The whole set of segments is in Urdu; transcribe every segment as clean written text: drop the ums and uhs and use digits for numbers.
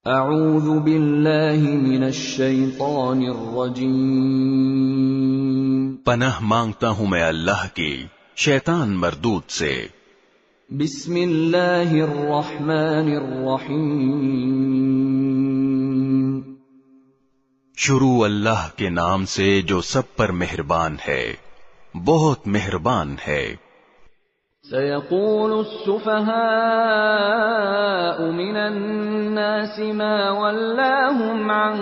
اعوذ باللہ من الشیطان الرجیم، پناہ مانگتا ہوں میں اللہ کی شیطان مردود سے۔ بسم اللہ الرحمن الرحیم، شروع اللہ کے نام سے جو سب پر مہربان ہے، بہت مہربان ہے۔ سيقول السفهاء من الناس ما ولاهم عن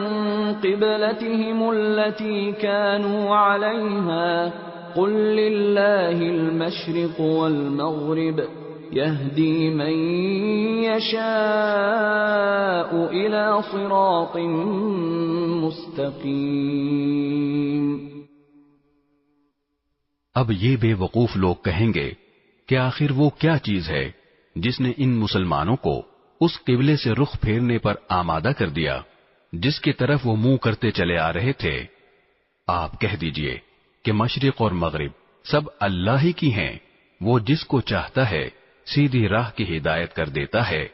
قبلتهم التي كانوا عليها قل لله المشرق والمغرب يهدي من يشاء إلى صراط مستقيم۔ اب یہ بے وقوف لوگ کہیں گے کہ آخر وہ کیا چیز ہے جس نے ان مسلمانوں کو اس قبلے سے رخ پھیرنے پر آمادہ کر دیا جس کی طرف وہ منہ کرتے چلے آ رہے تھے۔ آپ کہہ دیجئے کہ مشرق اور مغرب سب اللہ ہی کی ہیں، وہ جس کو چاہتا ہے سیدھی راہ کی ہدایت کر دیتا ہے۔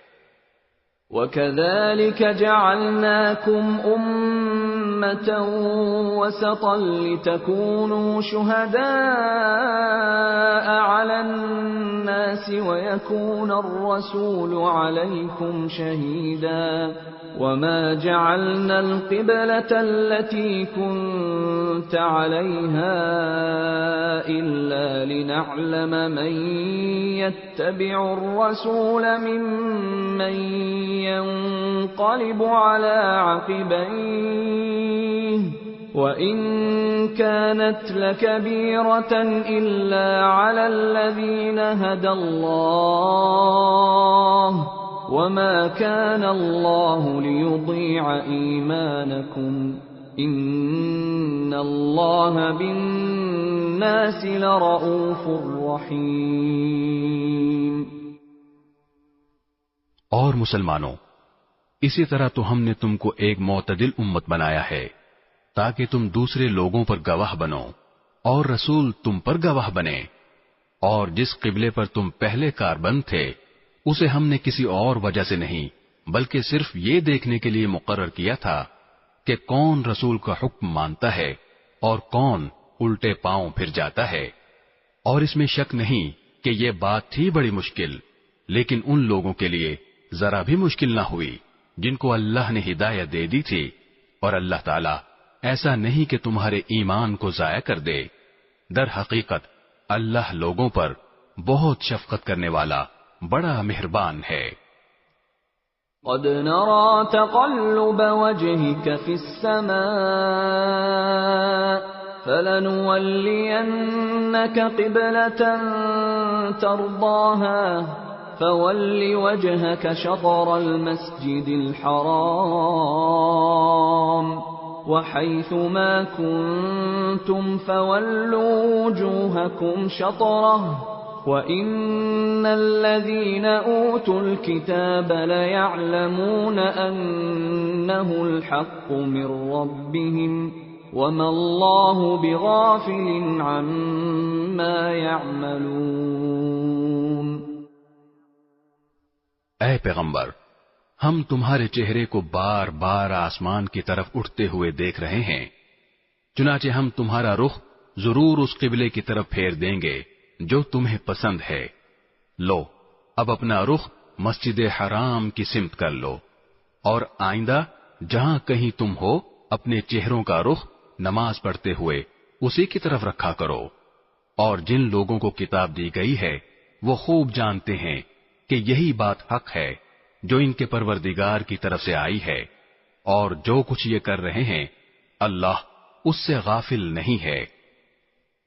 وَكَذَلِكَ جَعَلْنَاكُمْ أُمَّةً وَسَطًا لِتَكُونُوا شُهَدَاءَ عَلَى النَّاسِ وَيَكُونَ الرَّسُولُ عَلَيْكُمْ شَهِيدًا وَمَا جَعَلْنَا الْقِبْلَةَ الَّتِي كُنْتَ عَلَيْهَا إِلَّا لِنَعْلَمَ مَنْ يَتَّبِعُ الرَّسُولَ مِمَّنْ ينقلب على عقبيه وإن كانت لكبيرة إلا على الذين هدى الله وما كان الله ليضيع إيمانكم إن الله بالناس لرؤوف رحيم۔ اور مسلمانوں، اسی طرح تو ہم نے تم کو ایک معتدل امت بنایا ہے تاکہ تم دوسرے لوگوں پر گواہ بنو اور رسول تم پر گواہ بنے۔ اور جس قبلے پر تم پہلے کاربند تھے اسے ہم نے کسی اور وجہ سے نہیں بلکہ صرف یہ دیکھنے کے لیے مقرر کیا تھا کہ کون رسول کا حکم مانتا ہے اور کون الٹے پاؤں پھر جاتا ہے۔ اور اس میں شک نہیں کہ یہ بات تھی بڑی مشکل، لیکن ان لوگوں کے لیے ذرا بھی مشکل نہ ہوئی جن کو اللہ نے ہدایت دے دی تھی، اور اللہ تعالیٰ ایسا نہیں کہ تمہارے ایمان کو ضائع کر دے۔ در حقیقت اللہ لوگوں پر بہت شفقت کرنے والا بڑا مہربان ہے۔ قد نرى تقلب وجهك في السماء فلنولينك قبلة ترضاها فول وجهك شطر المسجد الحرام وحيث ما كنتم فولوا وجوهكم شطره وإن الذين أوتوا الكتاب ليعلمون أنه الحق من ربهم وما الله بغافل عما يعملون۔ اے پیغمبر، ہم تمہارے چہرے کو بار بار آسمان کی طرف اٹھتے ہوئے دیکھ رہے ہیں، چنانچہ ہم تمہارا رخ ضرور اس قبلے کی طرف پھیر دیں گے جو تمہیں پسند ہے۔ لو اب اپنا رخ مسجد حرام کی سمت کر لو، اور آئندہ جہاں کہیں تم ہو اپنے چہروں کا رخ نماز پڑھتے ہوئے اسی کی طرف رکھا کرو۔ اور جن لوگوں کو کتاب دی گئی ہے وہ خوب جانتے ہیں کہ یہی بات حق ہے جو ان کے پروردگار کی طرف سے آئی ہے، اور جو کچھ یہ کر رہے ہیں اللہ اس سے غافل نہیں ہے۔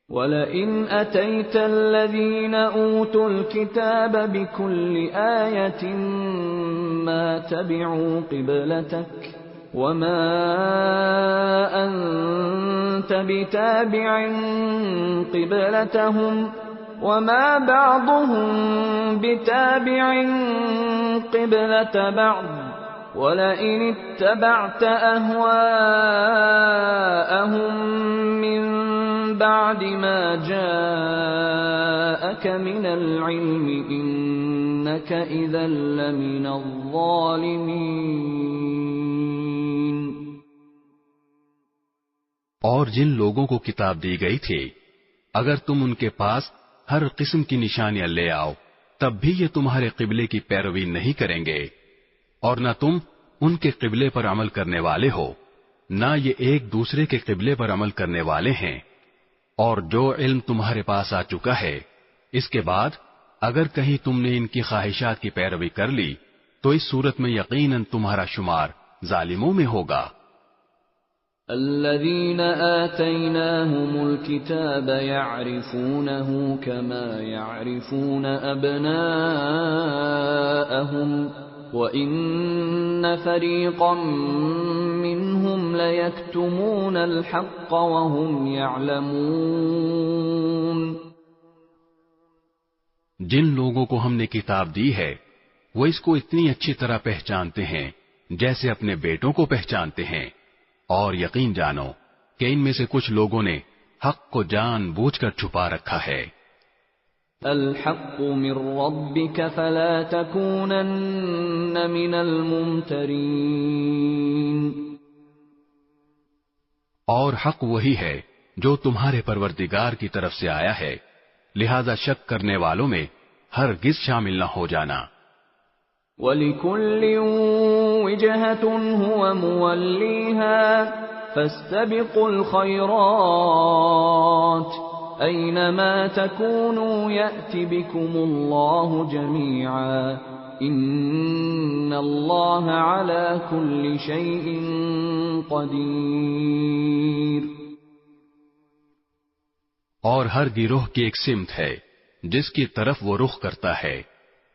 وَلَئِنْ أَتَيْتَ الَّذِينَ أُوتُوا الْكِتَابَ بِكُلِّ آيَةٍ مَا تَبِعُوا قِبْلَتَكَ وَمَا أَنْتَ بِتَابِعٍ قِبْلَتَهُمْ وَمَا بَعْضُهُمْ بِتَابِعٍ قِبْلَةَ بَعْضٍ وَلَئِنِ اتَّبَعْتَ أَهْوَاءَهُمْ مِنْ بَعْدِ مَا جَاءَكَ مِنَ الْعِلْمِ إِنَّكَ إِذًا لَّمِنَ الظَّالِمِينَ۔ اور جن لوگوں کو کتاب دی گئی تھی اگر تم ان کے پاس ہر قسم کی نشانیاں لے آؤ تب بھی یہ تمہارے قبلے کی پیروی نہیں کریں گے، اور نہ تم ان کے قبلے پر عمل کرنے والے ہو، نہ یہ ایک دوسرے کے قبلے پر عمل کرنے والے ہیں۔ اور جو علم تمہارے پاس آ چکا ہے اس کے بعد اگر کہیں تم نے ان کی خواہشات کی پیروی کر لی تو اس صورت میں یقیناً تمہارا شمار ظالموں میں ہوگا۔ الذين آتيناهم الكتاب يعرفونه كما يعرفون أبناءهم وإن فريقا منهم ليكتمون الحق وهم يعلمون۔ جن لوگوں کو ہم نے کتاب دی ہے وہ اس کو اتنی اچھی طرح پہچانتے ہیں جیسے اپنے بیٹوں کو پہچانتے ہیں، اور یقین جانو کہ ان میں سے کچھ لوگوں نے حق کو جان بوجھ کر چھپا رکھا ہے۔ الحق من ربك فلا تكونن من الممترین۔ اور حق وہی ہے جو تمہارے پروردگار کی طرف سے آیا ہے، لہذا شک کرنے والوں میں ہرگز شامل نہ ہو جانا۔ وَلِكُلٍّ وِجْهَةٌ هُوَ مُوَلِّيهَا فَاسْتَبِقُوا الْخَيْرَاتِ أَيْنَمَا تَكُونُوا يَأْتِ بِكُمُ اللَّهُ جَمِيعًا إِنَّ اللَّهَ عَلَى كُلِّ شَيْءٍ قَدِيرٌ۔ اور ہر گروہ کی ایک سمت ہے جس کی طرف وہ رخ کرتا ہے،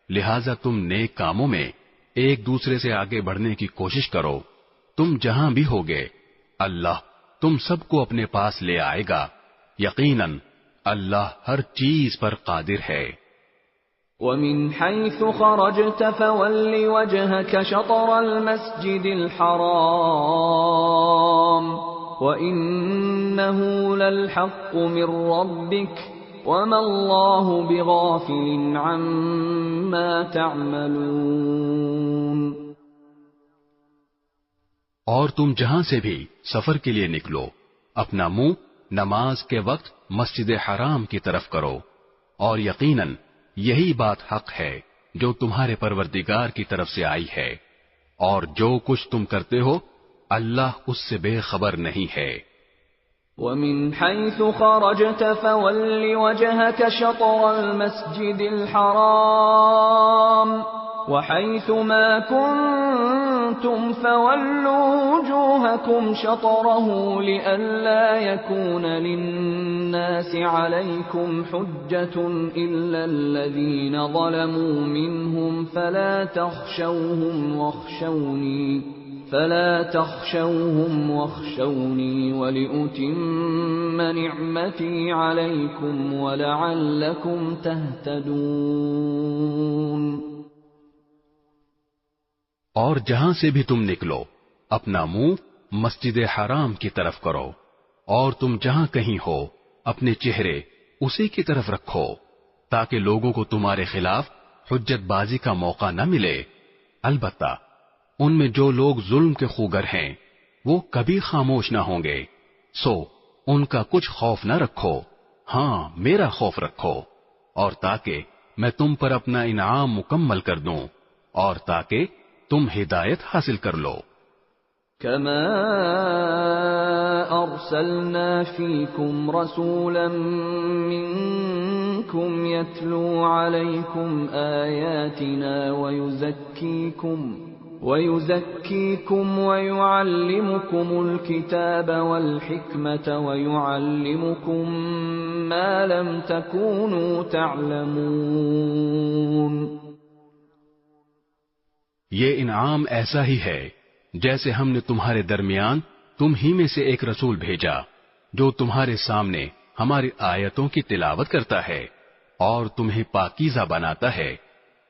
لہذا تم نیک کاموں میں ایک دوسرے سے آگے بڑھنے کی کوشش کرو۔ تم جہاں بھی ہوگے اللہ تم سب کو اپنے پاس لے آئے گا، یقیناً اللہ ہر چیز پر قادر ہے۔ وَمِنْ حَيْثُ خَرَجْتَ فَوَلِّ وَجْهَكَ شَطْرَ الْمَسْجِدِ الْحَرَامِ وَإِنَّهُ لَلْحَقُّ مِنْ رَبِّكَ وَمَا اللَّهُ بِغَافِلٍ عَمَّا تَعْمَلُونَ۔ اور تم جہاں سے بھی سفر کے لیے نکلو اپنا منہ نماز کے وقت مسجد حرام کی طرف کرو، اور یقیناً یہی بات حق ہے جو تمہارے پروردگار کی طرف سے آئی ہے، اور جو کچھ تم کرتے ہو اللہ اس سے بے خبر نہیں ہے۔ وَمِنْ حَيْثُ خَرَجْتَ فَوَلِّ وَجْهَكَ شَطْرَ الْمَسْجِدِ الْحَرَامِ وَحَيْثُ مَا كُنْتُمْ فَوَلُّوا وُجُوهَكُمْ شَطْرَهُ لِئَلَّا يَكُونَ لِلنَّاسِ عَلَيْكُمْ حُجَّةٌ إِلَّا الَّذِينَ ظَلَمُوا مِنْهُمْ فَلَا تَخْشَوْهُمْ وَاخْشَوْنِي وَلِأُتِمَّ نِعْمَتِي عَلَيْكُمْ وَلَعَلَّكُمْ تَهْتَدُونَ۔ اور جہاں سے بھی تم نکلو اپنا منہ مسجد حرام کی طرف کرو، اور تم جہاں کہیں ہو اپنے چہرے اسی کی طرف رکھو تاکہ لوگوں کو تمہارے خلاف حجت بازی کا موقع نہ ملے۔ البتہ ان میں جو لوگ ظلم کے خوگر ہیں وہ کبھی خاموش نہ ہوں گے، سو ان کا کچھ خوف نہ رکھو، ہاں میرا خوف رکھو، اور تاکہ میں تم پر اپنا انعام مکمل کر دوں اور تاکہ تم ہدایت حاصل کر لو۔ كما أرسلنا فيكم رسولا منكم يتلو عليكم آياتنا ويزكيكم ويعلمكم الكتاب والحكمة ويعلمكم ما لم تكونوا تعلمون۔ یہ انعام ایسا ہی ہے جیسے ہم نے تمہارے درمیان تم ہی میں سے ایک رسول بھیجا جو تمہارے سامنے ہماری آیتوں کی تلاوت کرتا ہے اور تمہیں پاکیزہ بناتا ہے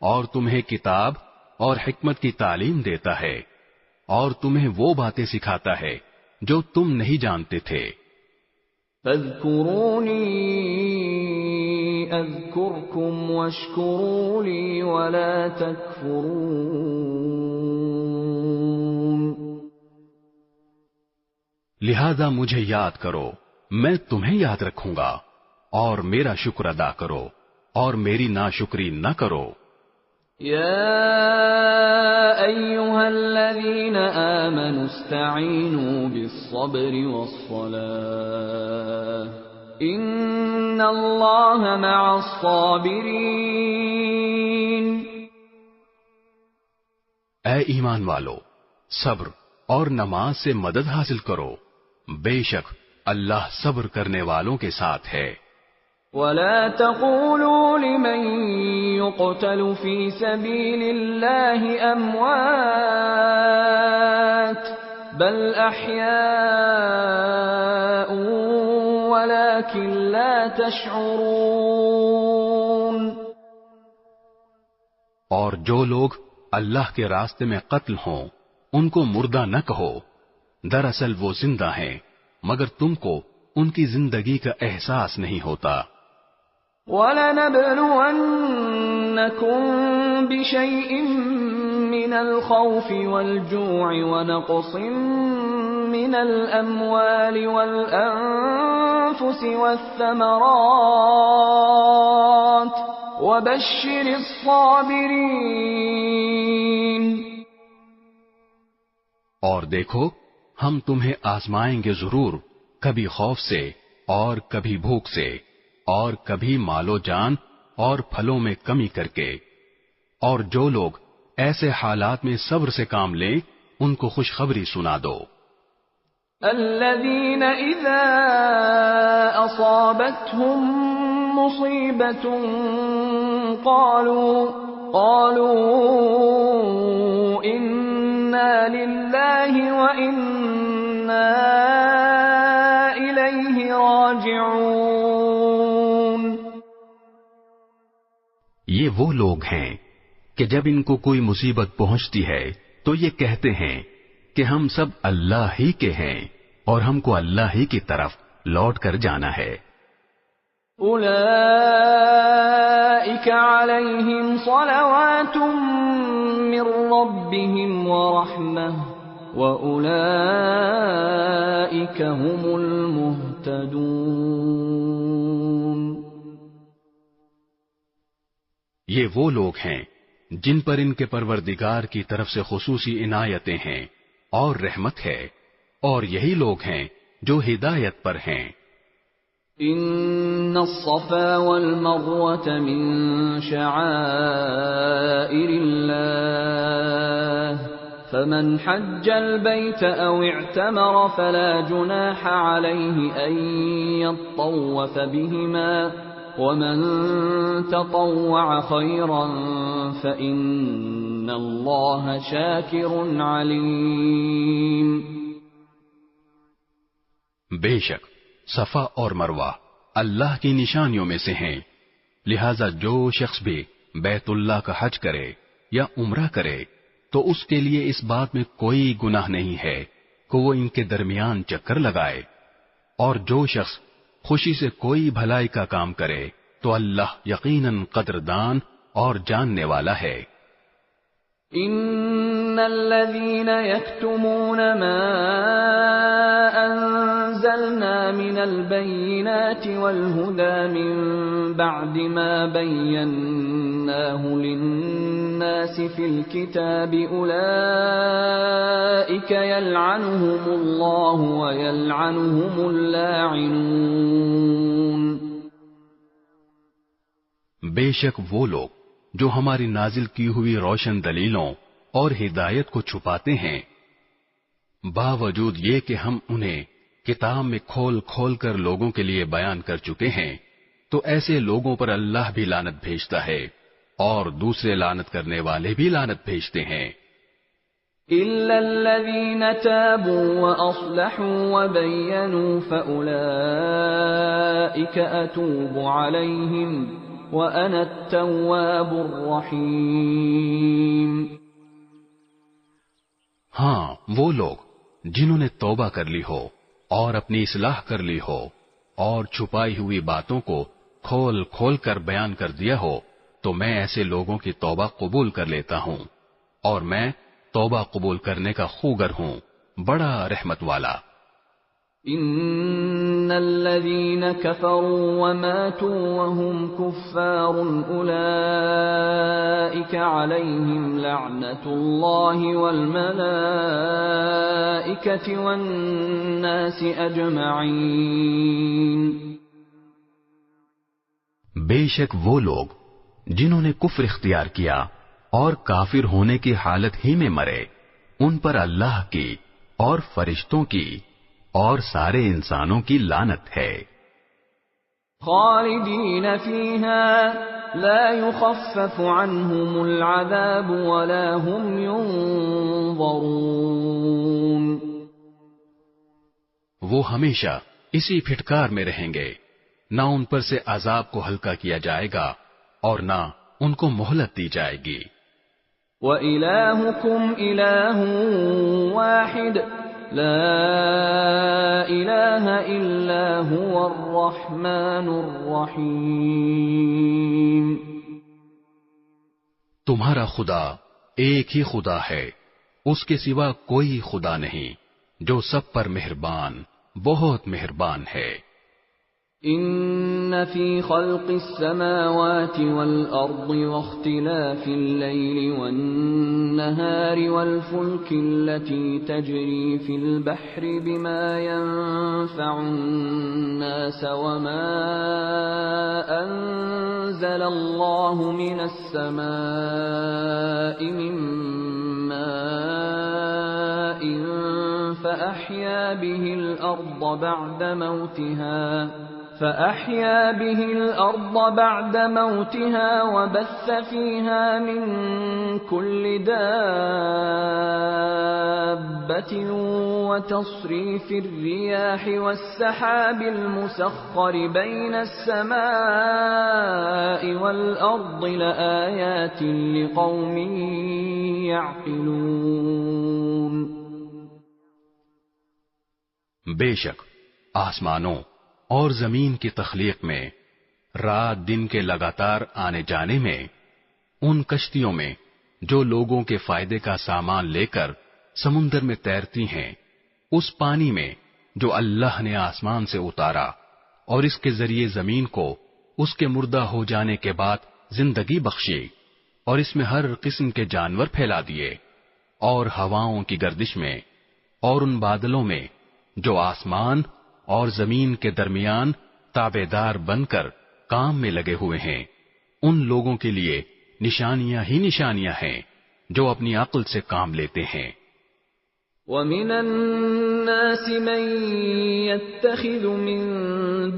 اور تمہیں کتاب اور حکمت کی تعلیم دیتا ہے اور تمہیں وہ باتیں سکھاتا ہے جو تم نہیں جانتے تھے۔ فاذکرونی اذکرکم واشکروا لی ولا تکفرون۔ لہذا مجھے یاد کرو، میں تمہیں یاد رکھوں گا، اور میرا شکر ادا کرو اور میری ناشکری نہ کرو۔ يا أيها الذين آمنوا استعينوا بالصبر والصلاة إن الله مع الصابرين۔ اے ایمان والو، صبر اور نماز سے مدد حاصل کرو، بے شک اللہ صبر کرنے والوں کے ساتھ ہے۔ ولا تقولوا لمن يقتل في سبيل الله أموات بل أحياء ولكن لا تشعرون۔ اور جو لوگ اللہ کے راستے میں قتل ہوں ان کو مردہ نہ کہو، دراصل وہ زندہ ہیں مگر تم کو ان کی زندگی کا احساس نہیں ہوتا۔ وَلَنَبْلُوَنَّكُمْ بِشَيْءٍ مِّنَ الْخَوْفِ وَالْجُوعِ وَنَقْصٍ مِّنَ الْأَمْوَالِ وَالْأَنفُسِ وَالثَّمَرَاتِ وَبَشِّرِ الصَّابِرِينَ۔ اور دیکھو ہم تمہیں آزمائیں گے ضرور، کبھی خوف سے اور کبھی بھوک سے اور کبھی مال و جان اور پھلوں میں کمی کر کے، اور جو لوگ ایسے حالات میں صبر سے کام لیں ان کو خوشخبری سنا دو۔ الذين إذا أصابتهم مصيبة قالوا إنا لله وإنا إليه راجعون۔ یہ وہ لوگ ہیں کہ جب ان کو کوئی مصیبت پہنچتی ہے تو یہ کہتے ہیں کہ ہم سب اللہ ہی کے ہیں اور ہم کو اللہ ہی کی طرف لوٹ کر جانا ہے۔ أولئك عليهم صلوات من ربهم ورحمة وأولئك هم المهتدون۔ یہ وہ لوگ ہیں جن پر ان کے پروردگار کی طرف سے خصوصی عنایتیں ہیں اور رحمت ہے، اور یہی لوگ ہیں جو ہدایت پر ہیں۔ ان الصفا والمروة من شعائر الله فمن حج البيت او اعتمر فلا جناح عليه ان يطوف بهما ومن تطوع خيرا فإن الله شاكر عليم۔ بے شک صفا اور مروہ اللہ کی نشانیوں میں سے ہیں، لہذا جو شخص بھی بیت اللہ کا حج کرے یا عمرہ کرے تو اس کے لیے اس بات میں کوئی گناہ نہیں ہے کہ وہ ان کے درمیان چکر لگائے، اور جو شخص خوشی سے کوئی بھلائی کا کام کرے تو اللہ یقیناً قدردان اور جاننے والا ہے۔ ان الذين يكتمون ما انزلنا من البينات والهدى من بعد ما بيناه للناس في الكتاب اولئك يلعنهم الله ويلعنهم اللاعنون۔ بے شک وہ لوگ جو ہماری نازل کی ہوئی روشن دلیلوں اور ہدایت کو چھپاتے ہیں، باوجود یہ کہ ہم انہیں کتاب میں کھول کھول کر لوگوں کے لیے بیان کر چکے ہیں، تو ایسے لوگوں پر اللہ بھی لعنت بھیجتا ہے اور دوسرے لعنت کرنے والے بھی لعنت بھیجتے ہیں۔ إِلَّا الَّذِينَ تَابُوا وَأَصْلَحُوا وَبَيَّنُوا فَأُولَئِكَ أَتُوبُ عَلَيْهِمْ وَأَنَا التَّوَّابُ الرَّحِيمُ۔ ہاں وہ لوگ جنہوں نے توبہ کر لی ہو اور اپنی اصلاح کر لی ہو اور چھپائی ہوئی باتوں کو کھول کھول کر بیان کر دیا ہو تو میں ایسے لوگوں کی توبہ قبول کر لیتا ہوں، اور میں توبہ قبول کرنے کا خوگر ہوں، بڑا رحمت والا۔ ان الذين كفروا وماتوا وهم كفار اولئك عليهم لعنة الله والملائكة والناس اجمعين. بے شک وہ لوگ جنہوں نے کفر اختیار کیا اور کافر ہونے کی حالت ہی میں مرے، ان پر اللہ کی اور فرشتوں کی اور سارے انسانوں کی لعنت ہے. خالدین فیہا لا یخفف عنہم العذاب ولا هم ينظرون. وہ ہمیشہ اسی پھٹکار میں رہیں گے، نہ ان پر سے عذاب کو ہلکا کیا جائے گا اور نہ ان کو مہلت دی جائے گی. وَإِلَٰهُكُمْ إِلَٰهٌ وَاحِدٌ لا الہ الا هو الرحمن الرحیم. تمہارا خدا ایک ہی خدا ہے، اس کے سوا کوئی خدا نہیں، جو سب پر مہربان، بہت مہربان ہے. ان فی خلق السماوات والارض واختلاف الليل والنهار والفلك التي تجري في البحر بما ينفع الناس وما انزل الله من السماء من ماء فأحيا به الأرض بعد موتها وبث فيها من كل دابة وتصريف الرياح والسحاب المسخر بين السماء والأرض لآيات لقوم يعقلون. بے شک آسمانوں اور زمین کی تخلیق میں، رات دن کے لگاتار آنے جانے میں، ان کشتیوں میں جو لوگوں کے فائدے کا سامان لے کر سمندر میں تیرتی ہیں، اس پانی میں جو اللہ نے آسمان سے اتارا اور اس کے ذریعے زمین کو اس کے مردہ ہو جانے کے بعد زندگی بخشی، اور اس میں ہر قسم کے جانور پھیلا دیے، اور ہواؤں کی گردش میں اور ان بادلوں میں جو آسمان اور زمین کے درمیان تابعدار بن کر کام میں لگے ہوئے ہیں، ان لوگوں کے لیے نشانیاں ہی نشانیاں ہیں جو اپنی عقل سے کام لیتے ہیں. وَمِنَ النَّاسِ مَن يَتَّخِذُ مِن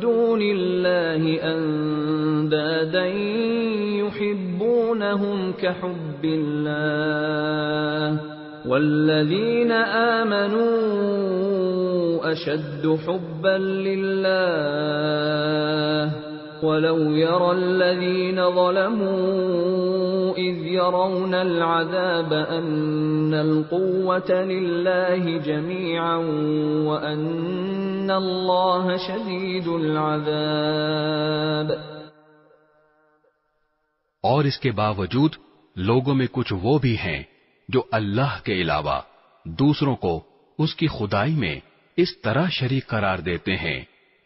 دُونِ اللَّهِ أَندَادًا يُحِبُّونَهُمْ كَحُبِّ اللَّهِ وَالَّذِينَ آمَنُوا أَشَدُّ حُبًّا لِلَّهِ وَلَوْ يَرَى الَّذِينَ ظَلَمُوا إِذْ يَرَوْنَ الْعَذَابَ أَنَّ الْقُوَّةَ لِلَّهِ جَمِيعًا وَأَنَّ اللَّهَ شَدِيدُ الْعَذَابِ. اور اس کے باوجود لوگوں میں کچھ وہ بھی ہیں جو اللہ کے علاوہ دوسروں کو اس کی خدائی میں اس طرح شریک قرار دیتے ہیں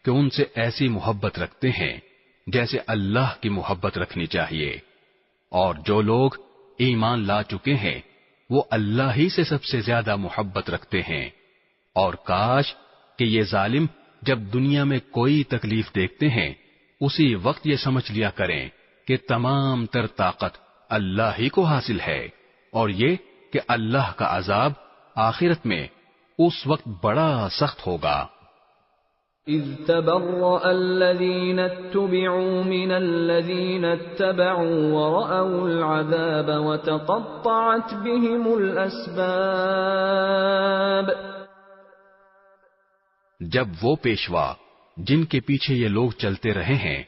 کہ ان سے ایسی محبت رکھتے ہیں جیسے اللہ کی محبت رکھنی چاہیے. اور جو لوگ ایمان لا چکے ہیں وہ اللہ ہی سے سب سے زیادہ محبت رکھتے ہیں. اور کاش کہ یہ ظالم جب دنیا میں کوئی تکلیف دیکھتے ہیں اسی وقت یہ سمجھ لیا کریں کہ تمام تر طاقت اللہ ہی کو حاصل ہے، اور یہ کہ اللہ کا عذاب آخرت میں اس وقت بڑا سخت ہوگا. اذ تبرأ الذين اتبعوا من الذين اتبعوا ورأوا العذاب وتقطعت بهم الأسباب. جب وہ پیشوا جن کے پیچھے یہ لوگ چلتے رہے ہیں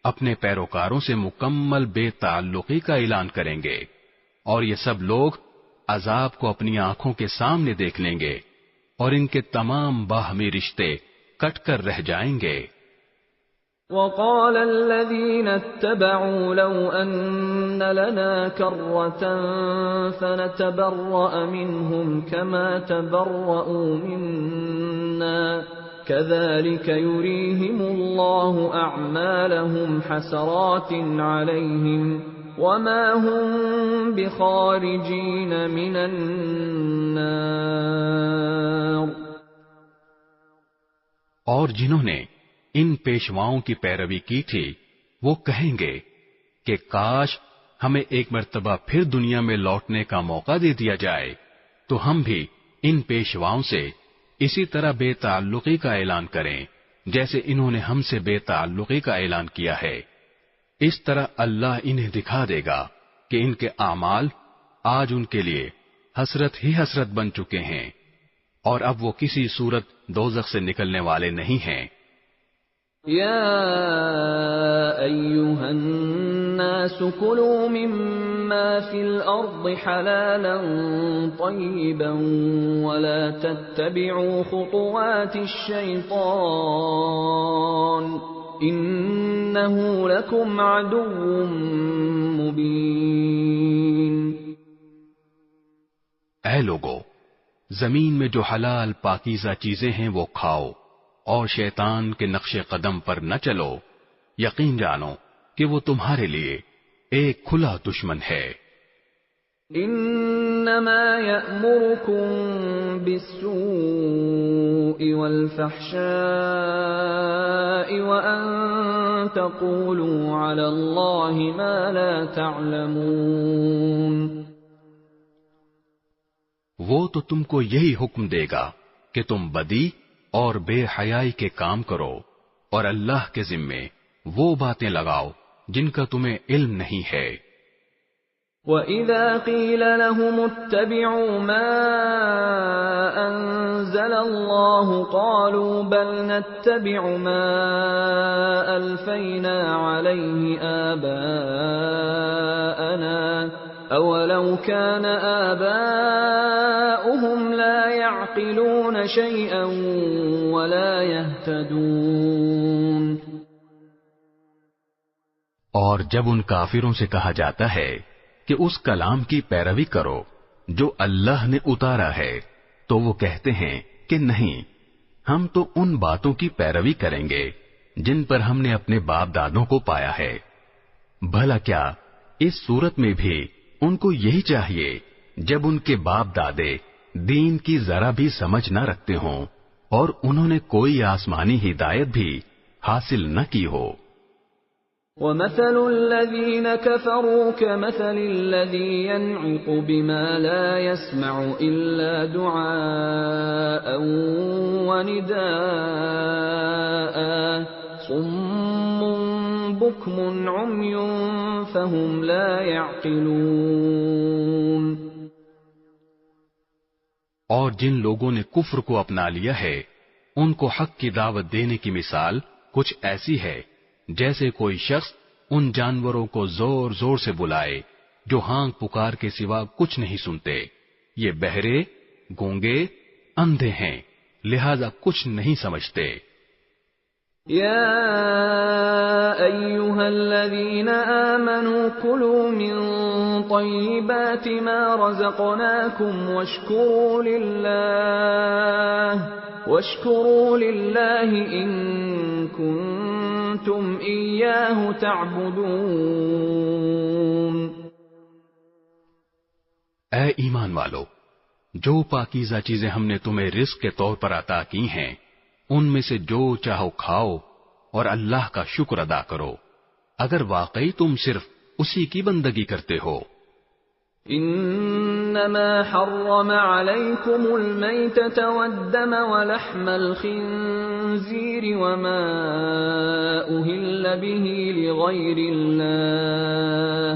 اپنے پیروکاروں سے مکمل بے تعلقی کا اعلان کریں گے، اور یہ سب لوگ عذاب کو اپنی آنکھوں کے سامنے دیکھ لیں گے، اور ان کے تمام باہمی رشتے کٹ کر رہ جائیں گے. وقال الذين اتبعوا لو أن لنا كرة فنتبرأ منهم كما تبرؤوا منا كذلك يريهم الله أعمالهم حسرات عليهم وما هم بخارجين من النار۔ اور جنہوں نے ان پیشواؤں کی پیروی کی تھی وہ کہیں گے کہ کاش ہمیں ایک مرتبہ پھر دنیا میں لوٹنے کا موقع دے دیا جائے تو ہم بھی ان پیشواؤں سے اسی طرح بے تعلقی کا اعلان کریں جیسے انہوں نے ہم سے بے تعلقی کا اعلان کیا ہے۔ اس طرح اللہ انہیں دکھا دے گا کہ ان کے اعمال آج ان کے لیے حسرت ہی حسرت بن چکے ہیں اور اب وہ کسی صورت دوزخ سے نکلنے والے نہیں ہیں۔ یا ایھا الناس کلوا مما فی الارض حلالا طیبا ولا تتبعوا خطوات الشیطان انہ لکم عدو مبین۔ اے لوگو، زمین میں جو حلال پاکیزہ چیزیں ہیں وہ کھاؤ اور شیطان کے نقش قدم پر نہ چلو، یقین جانو کہ وہ تمہارے لیے ایک کھلا دشمن ہے۔ انما یأمرکم بالسوء والفحشاء وان تقولوا علی اللہ ما لا تعلمون۔ وہ تو تم کو یہی حکم دے گا کہ تم بدی اور بے حیائی کے کام کرو اور اللہ کے ذمے وہ باتیں لگاؤ جن کا تمہیں علم نہیں ہے۔ وَإِذَا قِيلَ لَهُمُ اتَّبِعُوا مَا أَنزَلَ اللَّهُ قَالُوا بَلْ نَتَّبِعُ مَا أَلْفَيْنَا عَلَيْهِ آبَاءَنَا أَوَلَوْ كَانَ آبَاؤُهُمْ لَا يَعْقِلُونَ شَيْئًا وَلَا يَهْتَدُونَ۔ اور جب ان کافروں سے کہا جاتا ہے کہ اس کلام کی پیروی کرو جو اللہ نے اتارا ہے تو وہ کہتے ہیں کہ نہیں، ہم تو ان باتوں کی پیروی کریں گے جن پر ہم نے اپنے باپ دادوں کو پایا ہے۔ بھلا کیا اس صورت میں بھی ان کو یہی چاہیے جب ان کے باپ دادے دین کی ذرا بھی سمجھ نہ رکھتے ہوں اور انہوں نے کوئی آسمانی ہدایت بھی حاصل نہ کی ہو۔ وَمَثَلُ الَّذِينَ كَفَرُوا كَمَثَلِ الَّذِي يَنْعِقُ بِمَا لَا يَسْمَعُ إِلَّا دُعَاءً وَنِدَاءً صُمٌّ بُكْمٌ عُمْيٌ فَهُمْ لَا يَعْقِلُونَ۔ اور جن لوگوں نے کفر کو اپنا لیا ہے ان کو حق کی دعوت دینے کی مثال کچھ ایسی ہے جیسے کوئی شخص ان جانوروں کو زور زور سے بلائے جو ہانک پکار کے سوا کچھ نہیں سنتے۔ یہ بہرے، گونگے، اندھے ہیں، لہذا کچھ نہیں سمجھتے۔ یا ایھا الذین آمنوا کلوا من طیبات ما رزقناکم واشکروا للہ ان کنتم ایاہ تعبدون۔ اے ایمان والو، جو پاکیزہ چیزیں ہم نے تمہیں رزق کے طور پر عطا کی ہیں ان میں سے جو چاہو کھاؤ اور اللہ کا شکر ادا کرو اگر واقعی تم صرف اسی کی بندگی کرتے ہو۔ انما حرم علیکم المیتۃ والدم ولحم الخنزیر وما اہل به لغیر اللہ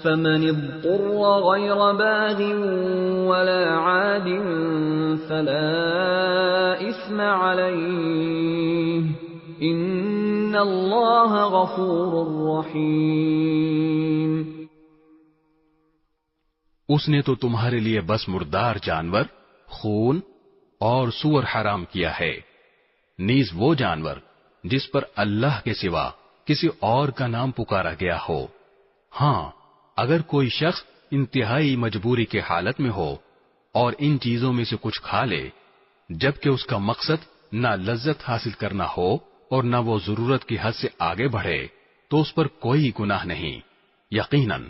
فمن اضطر غیر باغ ولا عاد فلا اثم علیہ ان اللہ غفور رحیم۔ اس نے تو تمہارے لیے بس مردار جانور، خون اور سور حرام کیا ہے، نیز وہ جانور جس پر اللہ کے سوا کسی اور کا نام پکارا گیا ہو۔ ہاں، اگر کوئی شخص انتہائی مجبوری کے حالت میں ہو اور ان چیزوں میں سے کچھ کھا لے جبکہ اس کا مقصد نہ لذت حاصل کرنا ہو اور نہ وہ ضرورت کی حد سے آگے بڑھے تو اس پر کوئی گناہ نہیں. یقیناً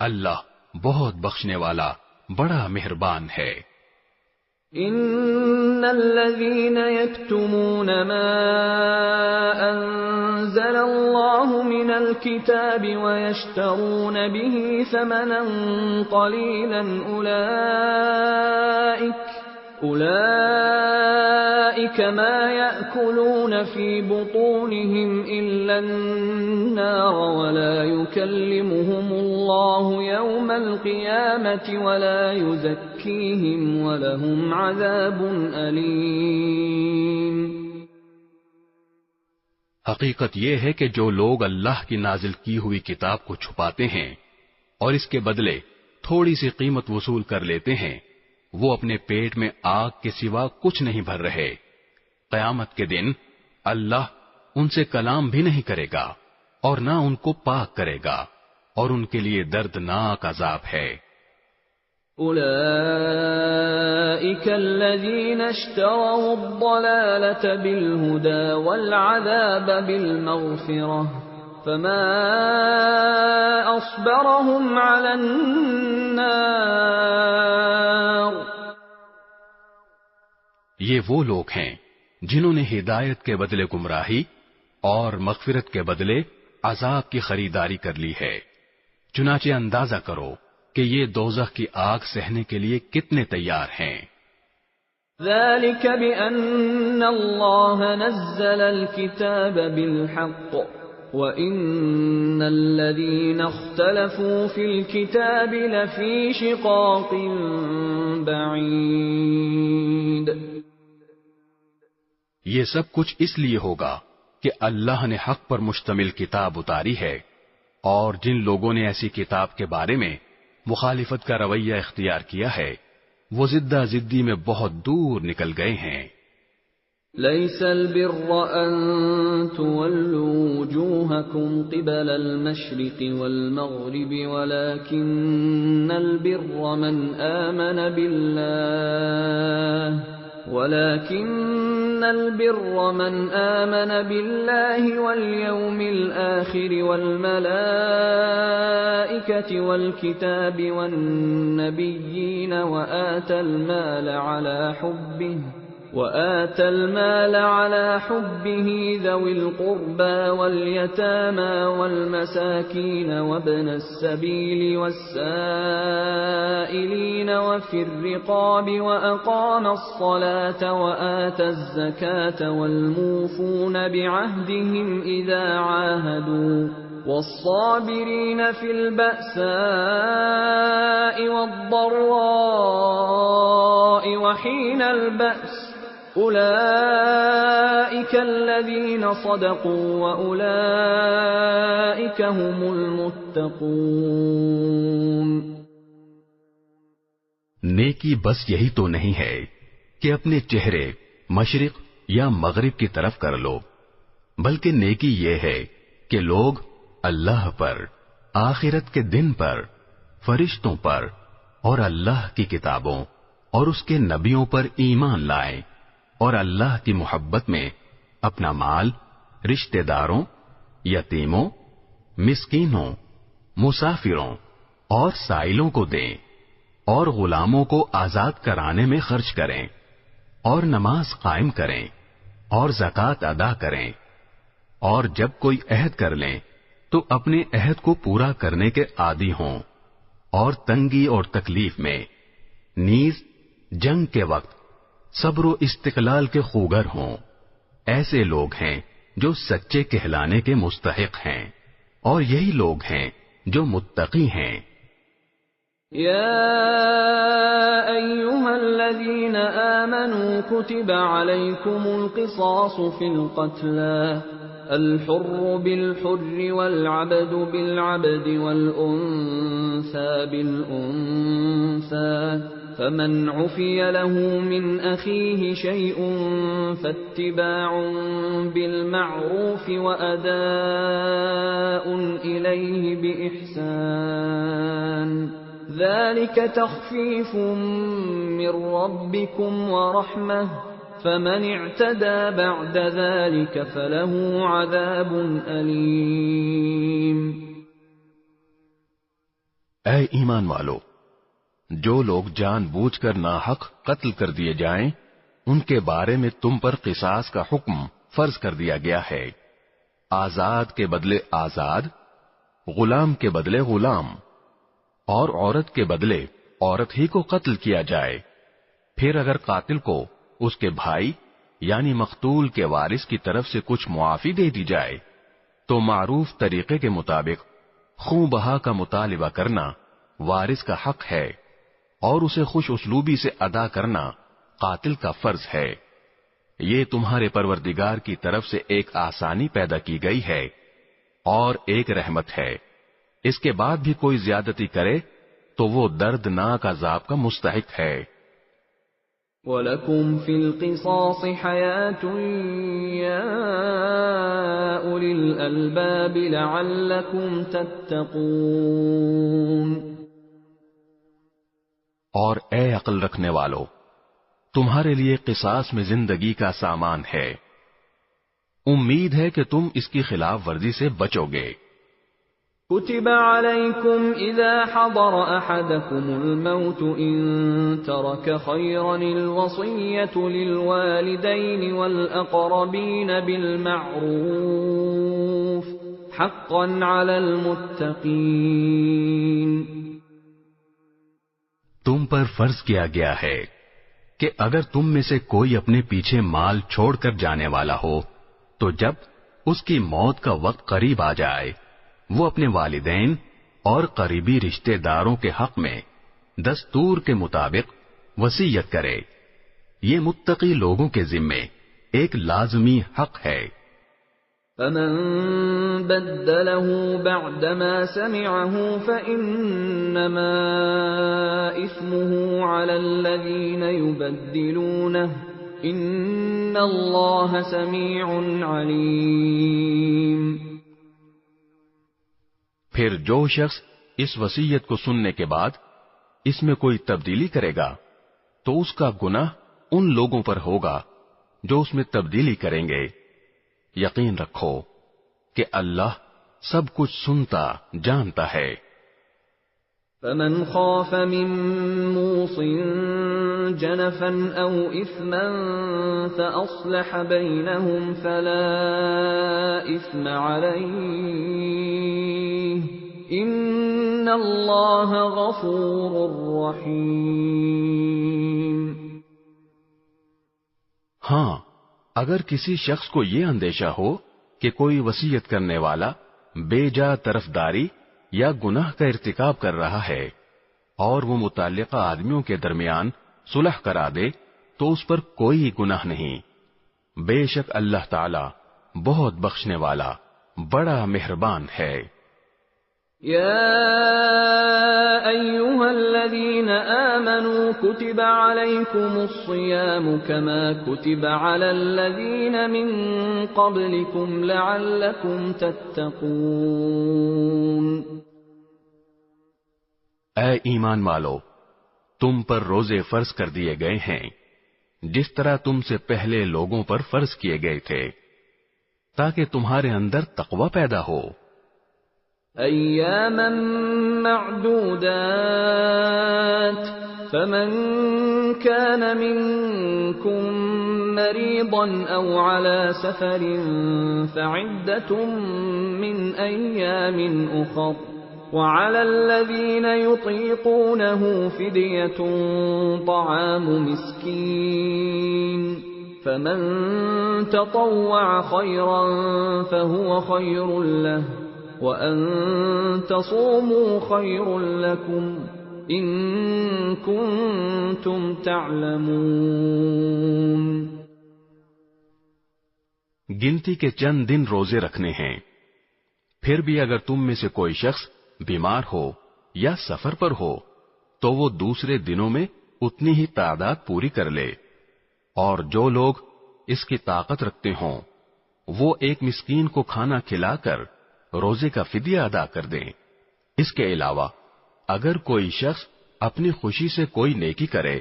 اللہ بہت بخشنے والا بڑا مہربان ہے. ان الذين يكتمون ما انزل الله من الكتاب ويشترون به ثمنا قليلا اولئك ما يأكلون في بطونهم الا النار ولا يكلمهم الله يوم القيامة ولا يزكيهم ولهم عذاب أليم. حقیقت یہ ہے کہ جو لوگ اللہ کی نازل کی ہوئی کتاب کو چھپاتے ہیں اور اس کے بدلے تھوڑی سی قیمت وصول کر لیتے ہیں، وہ اپنے پیٹ میں آگ کے سوا کچھ نہیں بھر رہے. قیامت کے دن اللہ ان سے کلام بھی نہیں کرے گا اور نہ ان کو پاک کرے گا، اور ان کے لیے دردناک عذاب ہے. اولئک الذین اشتروا الضلالة بالهدى والعذاب بالمغفرة فما اصبرهم على النار. یہ وہ لوگ ہیں جنہوں نے ہدایت کے بدلے گمراہی اور مغفرت کے بدلے عذاب کی خریداری کر لی ہے. چنانچہ اندازہ کرو کہ یہ دوزخ کی آگ سہنے کے لیے کتنے تیار ہیں. ذلك بأن الله نزل الكتاب بالحق وإن الذين اختلفوا في الكتاب لفي شقاق بعيد. یہ سب کچھ اس لیے ہوگا کہ اللہ نے حق پر مشتمل کتاب اتاری ہے، اور جن لوگوں نے ایسی کتاب کے بارے میں مخالفت کا رویہ اختیار کیا ہے وہ زدہ زدی میں بہت دور نکل گئے ہیں. ليس البر أن تولوا وجوهكم قبل المشرق والمغرب ولكن البر من آمن بالله واليوم الآخر والملائكة والكتاب والنبيين وآتى المال على حبه ذوي القربى واليتامى والمساكين وابن السبيل والسائلين وفي الرقاب وأقام الصلاة وآتى الزكاة والموفون بعهدهم إذا عاهدوا والصابرين في البأساء والضراء وحين البأس أولئك الذين صدقوا وأولئك هم المتقون. نیکی بس یہی تو نہیں ہے کہ اپنے چہرے مشرق یا مغرب کی طرف کر لو، بلکہ نیکی یہ ہے کہ لوگ اللہ پر، آخرت کے دن پر، فرشتوں پر اور اللہ کی کتابوں اور اس کے نبیوں پر ایمان لائیں، اور اللہ کی محبت میں اپنا مال رشتہ داروں، یتیموں، مسکینوں، مسافروں اور سائلوں کو دیں، اور غلاموں کو آزاد کرانے میں خرچ کریں، اور نماز قائم کریں، اور زکوٰۃ ادا کریں، اور جب کوئی عہد کر لیں تو اپنے عہد کو پورا کرنے کے عادی ہوں، اور تنگی اور تکلیف میں نیز جنگ کے وقت صبر و استقلال کے خوگر ہوں. ایسے لوگ ہیں جو سچے کہلانے کے مستحق ہیں، اور یہی لوگ ہیں جو متقی ہیں. يا أيها الذين آمنوا كتب عليكم القصاص في القتلى الحر بالحر والعبد بالعبد والأنثى بالأنثى فمن عفي له من أخيه شيء فاتباع بالمعروف وأداء إليه بإحسان ذلك تخفيف من ربكم ورحمة فمن اعتدى بعد ذلك فله عذاب أليم۔ اے ایمان والو، جو لوگ جان بوجھ کر ناحق قتل کر دیے جائیں ان کے بارے میں تم پر قصاص کا حکم فرض کر دیا گیا ہے۔ آزاد کے بدلے آزاد، غلام کے بدلے غلام، اور عورت کے بدلے عورت ہی کو قتل کیا جائے۔ پھر اگر قاتل کو اس کے بھائی یعنی مقتول کے وارث کی طرف سے کچھ معافی دے دی جائے تو معروف طریقے کے مطابق خوں بہا کا مطالبہ کرنا وارث کا حق ہے، اور اسے خوش اسلوبی سے ادا کرنا قاتل کا فرض ہے۔ یہ تمہارے پروردگار کی طرف سے ایک آسانی پیدا کی گئی ہے اور ایک رحمت ہے۔ اس کے بعد بھی کوئی زیادتی کرے تو وہ دردناک عذاب کا مستحق ہے۔ وَلَكُمْ فِي الْقِصَاصِ حَيَاةٌ يَا أُولِي الْأَلْبَابِ لَعَلَّكُمْ تَتَّقُونَ۔ اور اے عقل رکھنے والو، تمہارے لیے قصاص میں زندگی کا سامان ہے، امید ہے کہ تم اس کی خلاف ورزی سے بچو گے۔ كتب عليكم إذا حضر أحدكم الموت إن ترك خيرا الوصية للوالدين والأقربين بالمعروف حقا على المتقين۔ تم پر فرض کیا گیا ہے کہ اگر تم میں سے کوئی اپنے پیچھے مال چھوڑ کر جانے والا ہو تو جب اس کی موت کا وقت قریب آ جائے وہ اپنے والدین اور قریبی رشتہ داروں کے حق میں دستور کے مطابق وصیت کرے۔ یہ متقی لوگوں کے ذمے ایک لازمی حق ہے۔ فمن بدله بعدما سمعه فإنما إثمه على الذين يبدلونه إن الله سميع عليم۔ پھر جو شخص اس وصیت کو سننے کے بعد اس میں کوئی تبدیلی کرے گا تو اس کا گناہ ان لوگوں پر ہوگا جو اس میں تبدیلی کریں گے۔ یقین رکھو کہ اللہ سب کچھ سنتا جانتا ہے۔ فمن خاف من موص جنفا او اثما فاصلح بينهم فلا اثم عليه ان اللہ غفور رحیم۔ ہاں، اگر کسی شخص کو یہ اندیشہ ہو کہ کوئی وصیت کرنے والا بے جا طرفداری یا گناہ کا ارتکاب کر رہا ہے اور وہ متعلقہ آدمیوں کے درمیان صلح کرا دے تو اس پر کوئی گناہ نہیں، بے شک اللہ تعالی بہت بخشنے والا بڑا مہربان ہے۔ يا أيها الذين آمنوا كتب عليكم الصيام كما كتب على الذين من قبلكم لعلكم تتقون۔ اے ایمان والو، تم پر روزے فرض کر دیے گئے ہیں جس طرح تم سے پہلے لوگوں پر فرض کیے گئے تھے تاکہ تمہارے اندر تقوی پیدا ہو۔ ایاما معدودات فمن كان منكم مريضا او على سفر فعدة من ايام اخر وعلى الذين يطيقونه فدية طعام مسكين فمن تطوع خيرا فهو خير له وَأَن تَصُومُوا خَيْرٌ لَكُمْ إِن كُنتُمْ تَعْلَمُونَ۔ گنتی کے چند دن روزے رکھنے ہیں، پھر بھی اگر تم میں سے کوئی شخص بیمار ہو یا سفر پر ہو تو وہ دوسرے دنوں میں اتنی ہی تعداد پوری کر لے، اور جو لوگ اس کی طاقت رکھتے ہوں وہ ایک مسکین کو کھانا کھلا کر روزے کا فدیہ ادا کر دیں۔ اس کے علاوہ اگر کوئی شخص اپنی خوشی سے کوئی نیکی کرے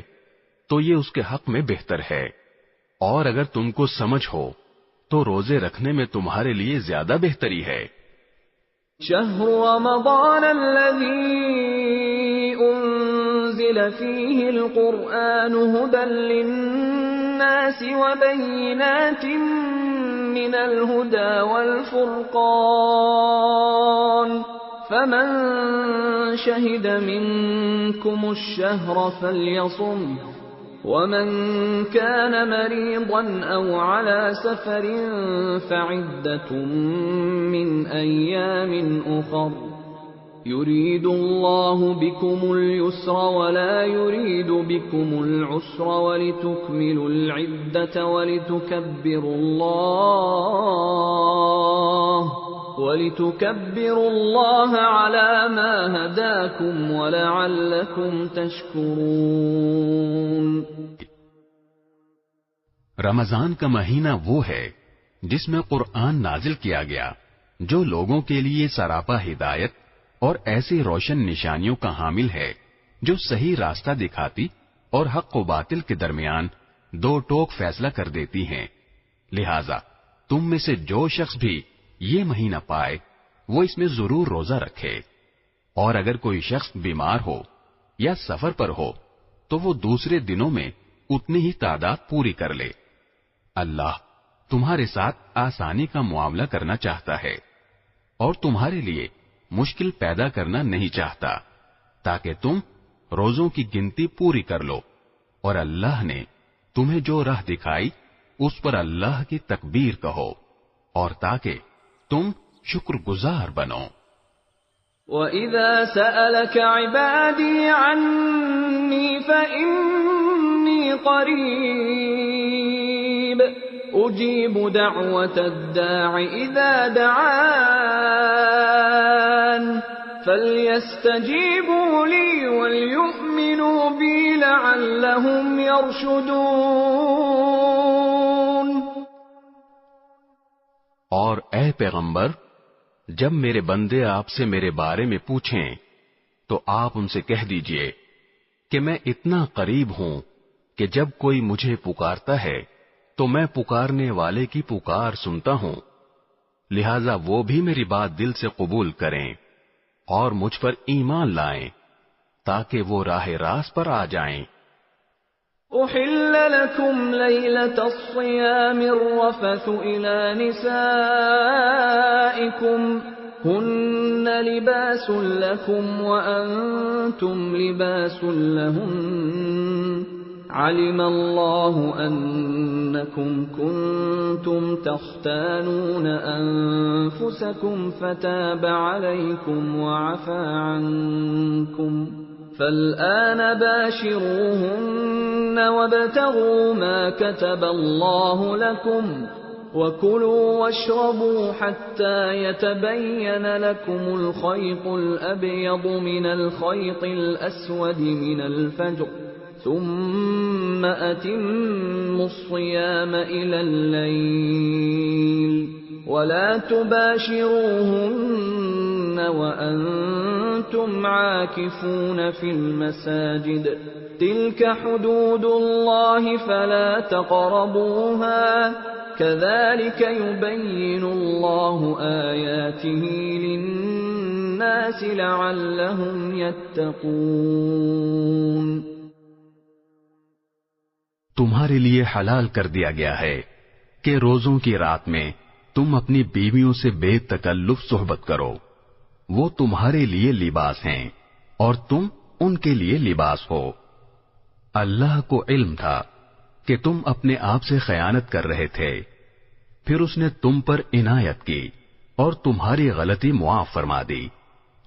تو یہ اس کے حق میں بہتر ہے، اور اگر تم کو سمجھ ہو تو روزے رکھنے میں تمہارے لیے زیادہ بہتری ہے۔ شهر رمضان الذي أنزل فيه القرآن هدى للناس وبينات من الهدى والفرقان فمن شهد منكم الشهر فليصمه ومن كان مريضا أو على سفر فعدة من أيام أخر يريد الله بكم اليسر ولا يريد بكم العسر ولتكملوا العدة ولتكبروا الله على ما هداكم ولعلكم تشكرون۔ رمضان کا مہینہ وہ ہے جس میں قرآن نازل کیا گیا، جو لوگوں کے لیے سراپا ہدایت اور ایسی روشن نشانیوں کا حامل ہے جو صحیح راستہ دکھاتی اور حق و باطل کے درمیان دو ٹوک فیصلہ کر دیتی ہیں۔ لہذا تم میں سے جو شخص بھی یہ مہینہ پائے وہ اس میں ضرور روزہ رکھے، اور اگر کوئی شخص بیمار ہو یا سفر پر ہو تو وہ دوسرے دنوں میں اتنی ہی تعداد پوری کر لے۔ اللہ تمہارے ساتھ آسانی کا معاملہ کرنا چاہتا ہے اور تمہارے لیے مشکل پیدا کرنا نہیں چاہتا، تاکہ تم روزوں کی گنتی پوری کر لو، اور اللہ نے تمہیں جو راہ دکھائی اس پر اللہ کی تکبیر کہو، اور تاکہ تم شکر گزار بنو۔ وَإِذَا سَأَلَكَ عِبَادِي عَنِّي فَإِنِّي قَرِيبٌ أُجِيبُ دَعْوَةَ الدَّاعِ إِذَا دَعَانِ فَلْيَسْتَجِيبُوا لِي وَلْيُؤْمِنُوا بِي لَعَلَّهُمْ يَرْشُدُونَ۔ اور اے پیغمبر، جب میرے بندے آپ سے میرے بارے میں پوچھیں تو آپ ان سے کہہ دیجئے کہ میں اتنا قریب ہوں کہ جب کوئی مجھے پکارتا ہے تو میں پکارنے والے کی پکار سنتا ہوں، لہذا وہ بھی میری بات دل سے قبول کریں اور مجھ پر ایمان لائیں تاکہ وہ راہ راست پر آ جائیں۔ أحل لكم ليلة الصيام الرفث إلى نسائكم هن لباس لكم وأنتم لباس لهن علم الله أنكم كنتم تختانون أنفسكم فتاب عليكم وعفى عنكم فالآن باشروهن وابتغوا ما كتب الله لكم وكلوا واشربوا حتى يتبين لكم الخيط الأبيض من الخيط الأسود من الفجر ثم أتموا الصيام إلى الليل ولا تباشروهن وأنتم عاكفون في المساجد تلك حدود الله فلا تقربوها كذلك يبين الله آياته للناس لعلهم يتقون۔ تمہارے لیے حلال کر دیا گیا ہے کہ روزوں کی رات میں تم اپنی بیویوں سے بے تکلف صحبت کرو، وہ تمہارے لیے لباس ہیں اور تم ان کے لیے لباس ہو۔ اللہ کو علم تھا کہ تم اپنے آپ سے خیانت کر رہے تھے، پھر اس نے تم پر عنایت کی اور تمہاری غلطی معاف فرما دی،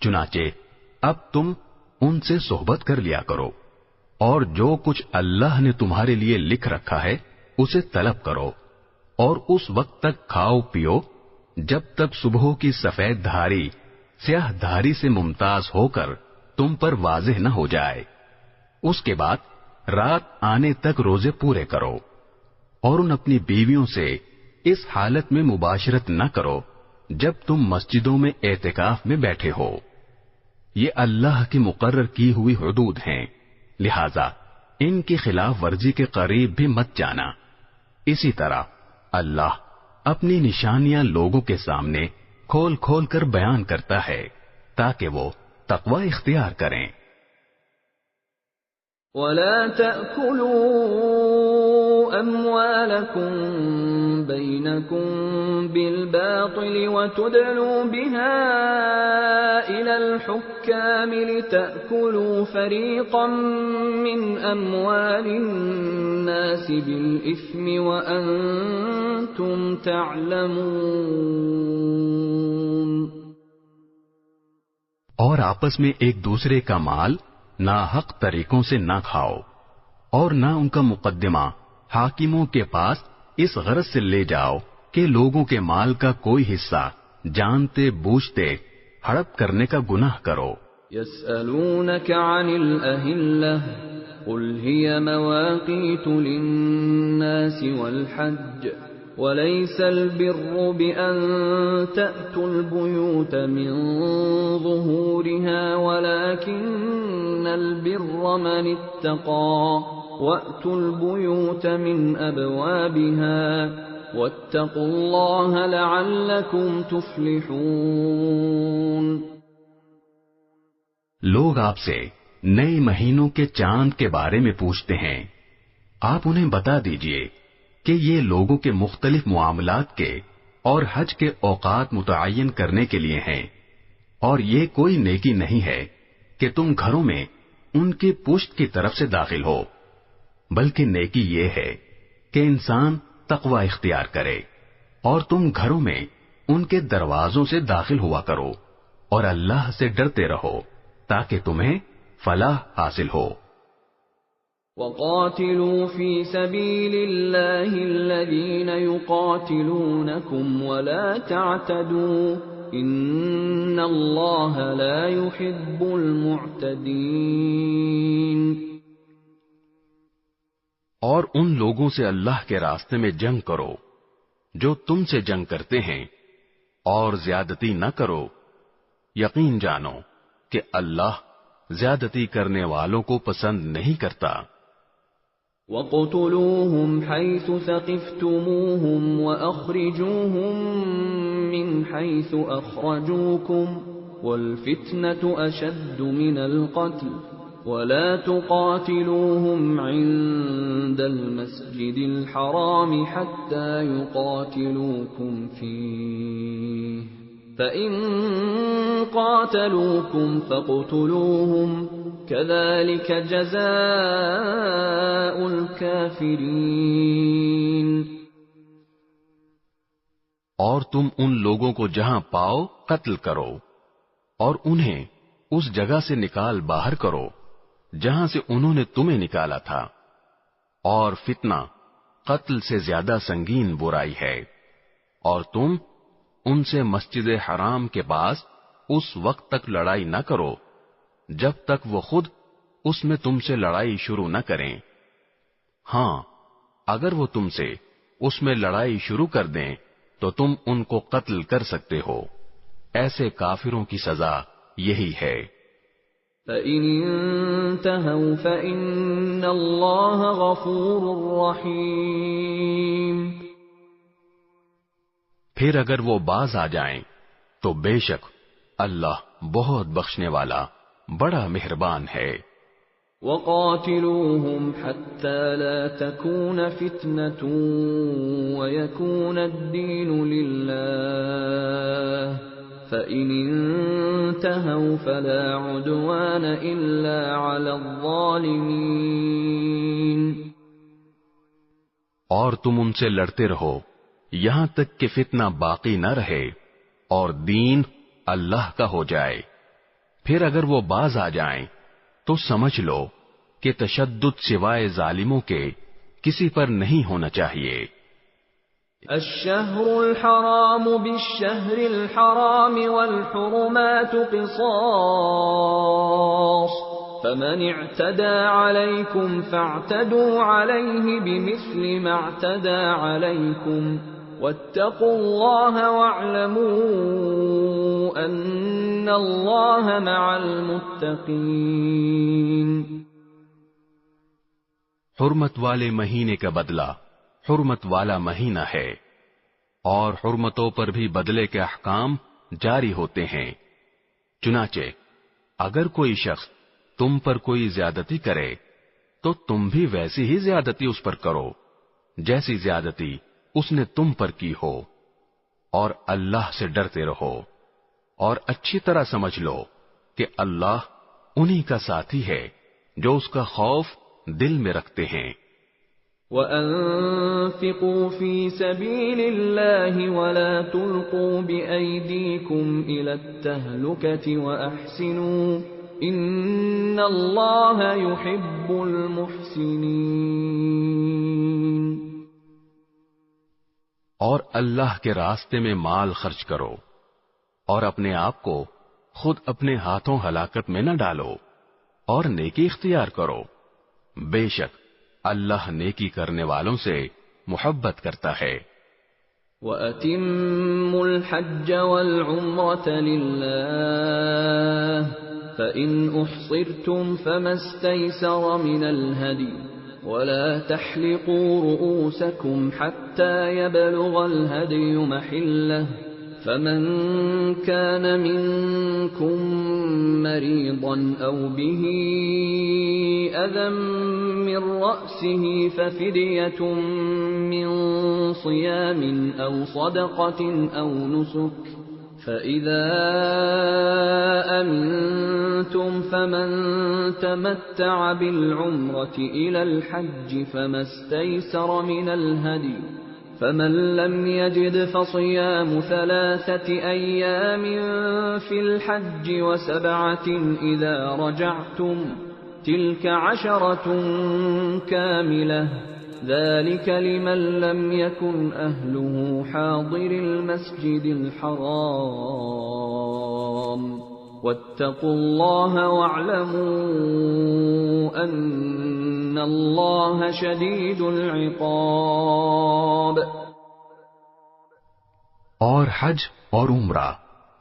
چنانچہ اب تم ان سے صحبت کر لیا کرو، اور جو کچھ اللہ نے تمہارے لیے لکھ رکھا ہے اسے طلب کرو، اور اس وقت تک کھاؤ پیو جب تک صبح کی سفید دھاری سیاہ دھاری سے ممتاز ہو کر تم پر واضح نہ ہو جائے، اس کے بعد رات آنے تک روزے پورے کرو، اور ان اپنی بیویوں سے اس حالت میں مباشرت نہ کرو جب تم مسجدوں میں اعتکاف میں بیٹھے ہو، یہ اللہ کی مقرر کی ہوئی حدود ہیں، لہذا ان کی خلاف ورزی کے قریب بھی مت جانا۔ اسی طرح اللہ اپنی نشانیاں لوگوں کے سامنے کھول کھول کر بیان کرتا ہے تاکہ وہ تقوی اختیار کریں۔ وَلَا تَأْكُلُوا أَمْوَالَكُمْ بَيْنَكُمْ بِالْبَاطِلِ وَتُدْلُوا بِهَا إِلَى الْحُكَّامِ لِتَأْكُلُوا فَرِيقًا مِّنْ أَمْوَالِ النَّاسِ بِالْإِثْمِ وَأَنْتُمْ تَعْلَمُونَ۔ اور آپس میں ایک دوسرے کا مال ناحق طریقوں سے نہ کھاؤ، اور نہ ان کا مقدمہ حاکموں کے پاس اس غرض سے لے جاؤ کہ لوگوں کے مال کا کوئی حصہ جانتے بوجھتے ہڑپ کرنے کا گناہ کرو۔ يَسْأَلُونَكَ عَنِ الْأَهِلَّةِ قُلْ هِيَ مَوَاقِيتُ لِلنَّاسِ وَالْحَجِّ وَلَيْسَ الْبِرُّ بِأَن تَأْتُوا الْبُيُوتَ مِنْ ظُهُورِهَا وَلَكِنَّ الْبِرَّ مَنِ اتَّقَى وَأْتُوا الْبُيُوتَ مِنْ أَبْوَابِهَا وَاتَّقُوا اللَّهَ لَعَلَّكُمْ تُفْلِحُونَ۔ لوگ آپ سے نئے مہینوں کے چاند کے بارے میں پوچھتے ہیں، آپ انہیں بتا دیجئے کہ یہ لوگوں کے مختلف معاملات کے اور حج کے اوقات متعین کرنے کے لیے ہیں، اور یہ کوئی نیکی نہیں ہے کہ تم گھروں میں ان کے پشت کی طرف سے داخل ہو، بلکہ نیکی یہ ہے کہ انسان تقوی اختیار کرے، اور تم گھروں میں ان کے دروازوں سے داخل ہوا کرو اور اللہ سے ڈرتے رہو تاکہ تمہیں فلاح حاصل ہو۔ وَقَاتِلُوا فِي سَبِيلِ اللَّهِ الَّذِينَ يُقَاتِلُونَكُمْ وَلَا تَعْتَدُوا إِنَّ اللَّهَ لَا يُحِبُّ الْمُعْتَدِينَ۔ اور ان لوگوں سے اللہ کے راستے میں جنگ کرو جو تم سے جنگ کرتے ہیں، اور زیادتی نہ کرو، یقین جانو کہ اللہ زیادتی کرنے والوں کو پسند نہیں کرتا۔ وَاقْتُلُوهُمْ حَيْثُ ثَقِفْتُمُوهُمْ وَأَخْرِجُوهُمْ مِنْ حَيْثُ أَخْرَجُوكُمْ وَالْفِتْنَةُ أَشَدُّ مِنَ الْقَتْلِ وَلَا تُقَاتِلُوهُمْ عِندَ الْمَسْجِدِ الْحَرَامِ حَتَّى يُقَاتِلُوكُمْ فِيهِ فَإِن قَاتَلُوكُمْ فَاقْتُلُوهُمْ كَذَلِكَ جَزَاءُ الْكَافِرِينَ۔ اور تم ان لوگوں کو جہاں پاؤ قتل کرو، اور انہیں اس جگہ سے نکال باہر کرو جہاں سے انہوں نے تمہیں نکالا تھا، اور فتنہ قتل سے زیادہ سنگین برائی ہے، اور تم ان سے مسجد حرام کے پاس اس وقت تک لڑائی نہ کرو جب تک وہ خود اس میں تم سے لڑائی شروع نہ کریں۔ ہاں، اگر وہ تم سے اس میں لڑائی شروع کر دیں تو تم ان کو قتل کر سکتے ہو، ایسے کافروں کی سزا یہی ہے۔ فَإِنِ انْتَهَوْا فَإِنَّ اللَّهَ غَفُورٌ رَّحِيمٌ۔ پھر اگر وہ باز آ جائیں تو بے شک اللہ بہت بخشنے والا بڑا مہربان ہے۔ وَقَاتِلُوهُمْ حَتَّى لَا تَكُونَ فِتْنَةٌ وَيَكُونَ الدِّينُ لِلَّهِ فَإِنِ انْتَهَوْا فَلَا عُدْوَانَ إِلَّا عَلَى الظَّالِمِينَ۔ اور تم ان سے لڑتے رہو یہاں تک کہ فتنہ باقی نہ رہے اور دین اللہ کا ہو جائے۔ پھر اگر وہ باز آ جائیں تو سمجھ لو کہ تشدد سوائے ظالموں کے کسی پر نہیں ہونا چاہیے۔ الشهر الحرام بالشهر الحرام والحرمات قصاص فمن اعتدى عليكم فاعتدوا عليه بمثل ما اعتدى عليكم واتقوا الله واعلموا ان الله مع المتقين۔ حرمت والے مہینے کا بدلہ حرمت والا مہینہ ہے، اور حرمتوں پر بھی بدلے کے احکام جاری ہوتے ہیں۔ چنانچہ اگر کوئی شخص تم پر کوئی زیادتی کرے تو تم بھی ویسی ہی زیادتی اس پر کرو جیسی زیادتی اس نے تم پر کی ہو، اور اللہ سے ڈرتے رہو، اور اچھی طرح سمجھ لو کہ اللہ انہی کا ساتھی ہے جو اس کا خوف دل میں رکھتے ہیں۔ وَأَنفِقُوا فِي سَبِيلِ اللَّهِ وَلَا تُلْقُوا بِأَيْدِيكُمْ إِلَى التَّهْلُكَةِ وَأَحْسِنُوا إِنَّ اللَّهَ يُحِبُّ الْمُحْسِنِينَ۔ اور اللہ کے راستے میں مال خرچ کرو، اور اپنے آپ کو خود اپنے ہاتھوں ہلاکت میں نہ ڈالو، اور نیکی اختیار کرو، بے شک اللہ نیکی کرنے والوں سے محبت کرتا ہے۔ وَأَتِمُّوا الْحَجَّ وَالْعُمْرَةَ لِلَّهِ فَإِنْ أُحْصِرْتُمْ فَمَا اسْتَيْسَرَ مِنَ الْهَدْيِ وَلَا تَحْلِقُوا رُؤُوسَكُمْ حَتَّى يَبْلُغَ الْهَدْيُ مَحِلَّهُ فَمَنْ كَانَ مِنْكُمْ مَرِيضًا أَوْ بِهِ أَذًى مِّن رَّأْسِهِ فَفِدْيَةٌ مِّن صِيَامٍ أَوْ صَدَقَةٍ أَوْ نُسُكٍ فَإِذَا أَمِنْتُمْ فَمَنْ تَمَتَّعَ بِالْعُمْرَةِ إِلَى الْحَجِّ فَمَا اسْتَيْسَرَ مِنَ الْهَدْيِ فَمَنْ لَمْ يَجِدْ فَصِيَامُ 3 أَيَّامٍ فِي الْحَجِّ وَسَبْعَةٍ إِذَا رَجَعْتُمْ تِلْكَ 10 كَامِلَةٌ ذَلِكَ لِمَنْ لَمْ يَكُنْ أَهْلُهُ حَاضِرِ الْمَسْجِدِ الْحَرَامِ وَاتَّقُوا اللَّهَ وَاعْلَمُوا أَنَّ اللَّهَ شَدِيدُ الْعِقَابِ۔ اور حج اور عمرہ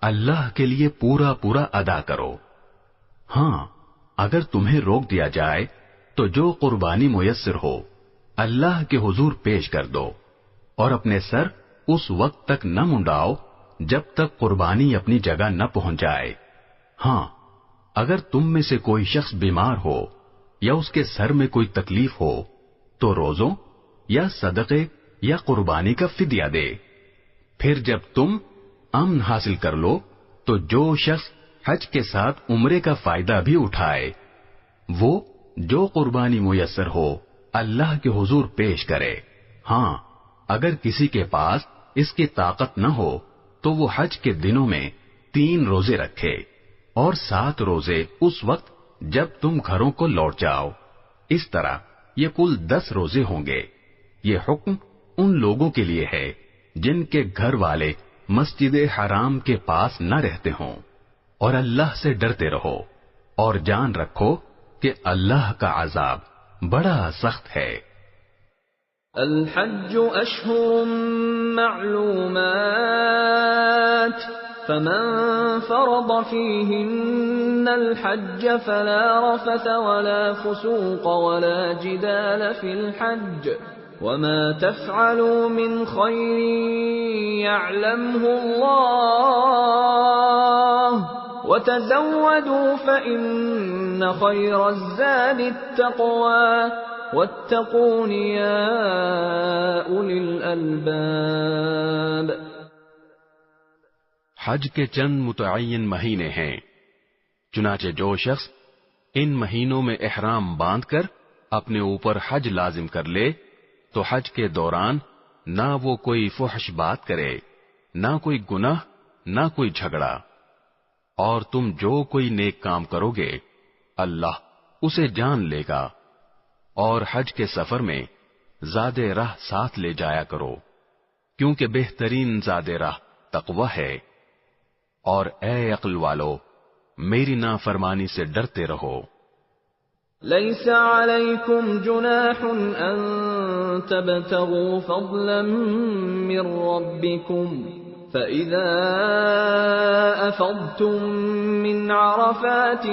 اللہ کے لیے پورا پورا ادا کرو۔ ہاں، اگر تمہیں روک دیا جائے تو جو قربانی میسر ہو اللہ کے حضور پیش کر دو، اور اپنے سر اس وقت تک نہ منڈاؤ جب تک قربانی اپنی جگہ نہ پہنچ جائے۔ ہاں، اگر تم میں سے کوئی شخص بیمار ہو یا اس کے سر میں کوئی تکلیف ہو تو روزوں یا صدقے یا قربانی کا فدیہ دے۔ پھر جب تم امن حاصل کر لو تو جو شخص حج کے ساتھ عمرے کا فائدہ بھی اٹھائے وہ جو قربانی میسر ہو اللہ کے حضور پیش کرے۔ ہاں، اگر کسی کے پاس اس کی طاقت نہ ہو تو وہ حج کے دنوں میں 3 روزے رکھے، اور 7 روزے اس وقت جب تم گھروں کو لوٹ جاؤ۔ اس طرح یہ کل 10 روزے ہوں گے۔ یہ حکم ان لوگوں کے لیے ہے جن کے گھر والے مسجد حرام کے پاس نہ رہتے ہوں، اور اللہ سے ڈرتے رہو، اور جان رکھو کہ اللہ کا عذاب بڑا سخت ہے۔ الحج اشہر معلومات فمن فرض فيهن الحج فلا رفث ولا فسوق ولا جدال في الحج وما تفعلوا من خير يعلمه الله وتزودوا فإن خير الزاد التقوى واتقون يا أولي الألباب۔ حج کے چند متعین مہینے ہیں، چنانچہ جو شخص ان مہینوں میں احرام باندھ کر اپنے اوپر حج لازم کر لے تو حج کے دوران نہ وہ کوئی فحش بات کرے، نہ کوئی گناہ، نہ کوئی جھگڑا، اور تم جو کوئی نیک کام کرو گے اللہ اسے جان لے گا۔ اور حج کے سفر میں زاد راہ ساتھ لے جایا کرو، کیونکہ بہترین زاد راہ تقوی ہے۔ اور اے عقل والو، میری نافرمانی سے ڈرتے رہو۔ ليس عليكم جناح أن تبتغوا فضلا من ربكم فَإِذَا أَفَضْتُم مِّنْ عَرَفَاتٍ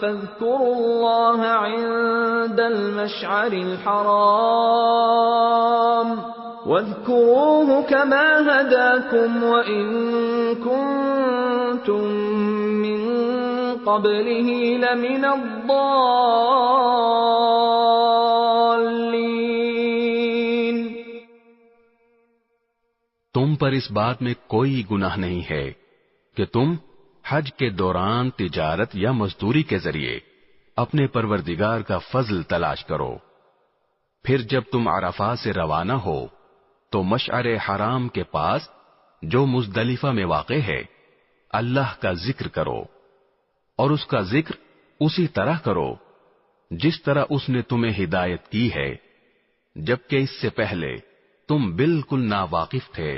فَاذْكُرُوا اللَّهَ عِندَ الْمَشْعَرِ الْحَرَامِ وَاذْكُرُوهُ كَمَا هَدَاكُمْ وَإِن كُنتُم مِّن قَبْلِهِ لَمِنَ الضَّالِّينَ۔ تم پر اس بات میں کوئی گناہ نہیں ہے کہ تم حج کے دوران تجارت یا مزدوری کے ذریعے اپنے پروردگار کا فضل تلاش کرو۔ پھر جب تم عرفات سے روانہ ہو تو مشعر حرام کے پاس جو مزدلفہ میں واقع ہے اللہ کا ذکر کرو، اور اس کا ذکر اسی طرح کرو جس طرح اس نے تمہیں ہدایت کی ہے، جبکہ اس سے پہلے تم بالکل ناواقف تھے۔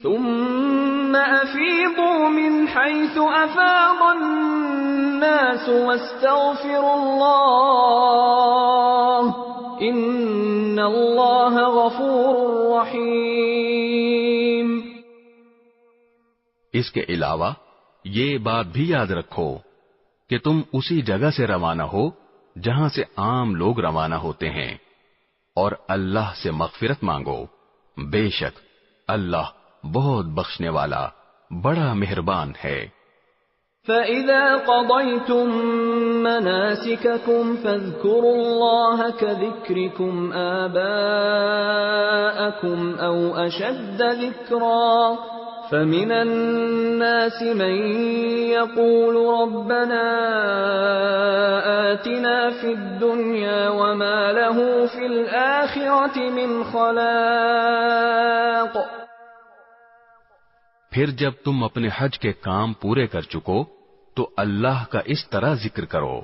ثم افیضوا من حیث افاض الناس واستغفروا اللہ ان اللہ غفور رحیم۔ اس کے علاوہ یہ بات بھی یاد رکھو کہ تم اسی جگہ سے روانہ ہو جہاں سے عام لوگ روانہ ہوتے ہیں، اور اللہ سے مغفرت مانگو، بے شک اللہ بہت بخشنے والا بڑا مہربان ہے۔ فَإِذَا قَضَيْتُم مَّنَاسِكَكُمْ فَاذْكُرُوا اللَّهَ كَذِكْرِكُمْ آبَاءَكُمْ أَوْ أَشَدَّ ذِكْرًا فَمِنَ النَّاسِ مَن يَقُولُ رَبَّنَا آتِنَا فِي الدُّنْيَا وَمَا لَهُ فِي الْآخِرَةِ مِنْ خَلَاقٍ۔ پھر جب تم اپنے حج کے کام پورے کر چکو تو اللہ کا اس طرح ذکر کرو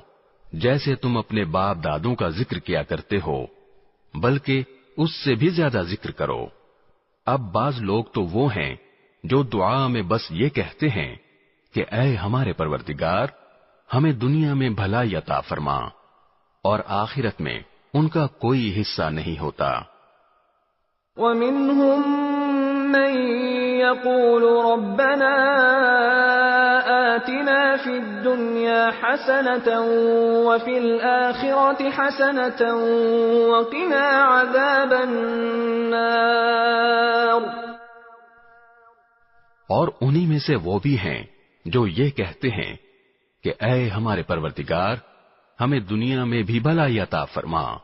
جیسے تم اپنے باپ دادوں کا ذکر کیا کرتے ہو، بلکہ اس سے بھی زیادہ ذکر کرو۔ اب بعض لوگ تو وہ ہیں جو دعا میں بس یہ کہتے ہیں کہ اے ہمارے پروردگار ہمیں دنیا میں بھلائی عطا فرما، اور آخرت میں ان کا کوئی حصہ نہیں ہوتا۔ وَمِنْهُمْ مَن يَقُولُ رَبَّنَا آتِنَا فِي الدُّنْيَا حَسَنَةً وَفِي الْآخِرَةِ حَسَنَةً وَقِنَا عَذَابَ النَّارِ۔ اور انہی میں سے وہ بھی ہیں جو یہ کہتے ہیں کہ اے ہمارے پروردگار ہمیں دنیا میں بھی بھلائی عطا فرما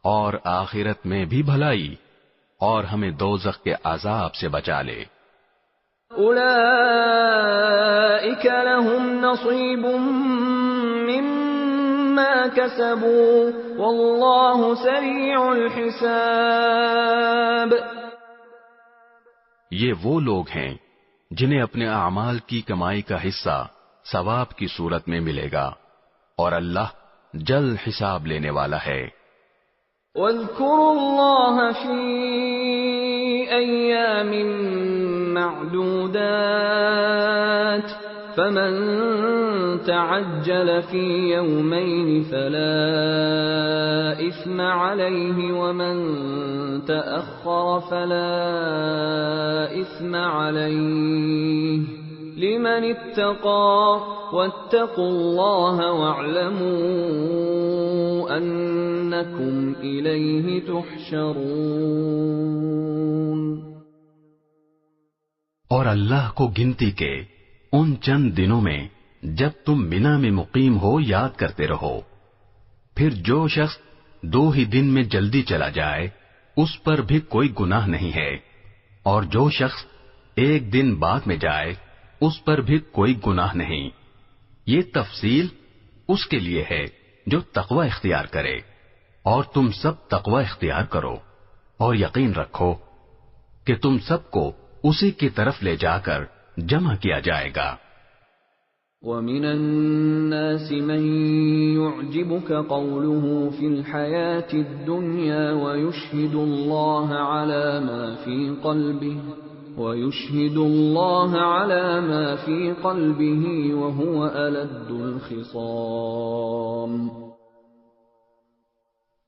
اور آخرت میں بھی بھلائی، اور ہمیں دوزخ کے عذاب سے بچا لے۔ اولئک لهم نصیب مما کسبوا واللہ سریع الحساب۔ یہ وہ لوگ ہیں جنہیں اپنے اعمال کی کمائی کا حصہ ثواب کی صورت میں ملے گا، اور اللہ جلد حساب لینے والا ہے۔ واذکروا اللہ فی ایام معدودات فمن تعجل في يومين فلا إثم عليه ومن تأخر فلا إثم عليه لمن اتقى واتقوا الله واعلموا أنكم إليه تحشرون۔ اور اللہ کو گنتی کے ان چند دنوں میں جب تم منا میں مقیم ہو یاد کرتے رہو۔ پھر جو شخص 2 ہی دن میں جلدی چلا جائے اس پر بھی کوئی گناہ نہیں ہے، اور جو شخص 1 دن بعد میں جائے اس پر بھی کوئی گناہ نہیں۔ یہ تفصیل اس کے لیے ہے جو تقوی اختیار کرے، اور تم سب تقوی اختیار کرو، اور یقین رکھو کہ تم سب کو اسی کی طرف لے جا کر جمع کیا جائے گا۔ وَمِنَ النَّاسِ مَن يُعْجِبُكَ قَوْلُهُ فِي الْحَيَاةِ الدُّنْيَا وَيُشْهِدُ اللَّهَ عَلَى مَا فِي قَلْبِهِ وَهُوَ أَلَدُّ الْخِصَامِ۔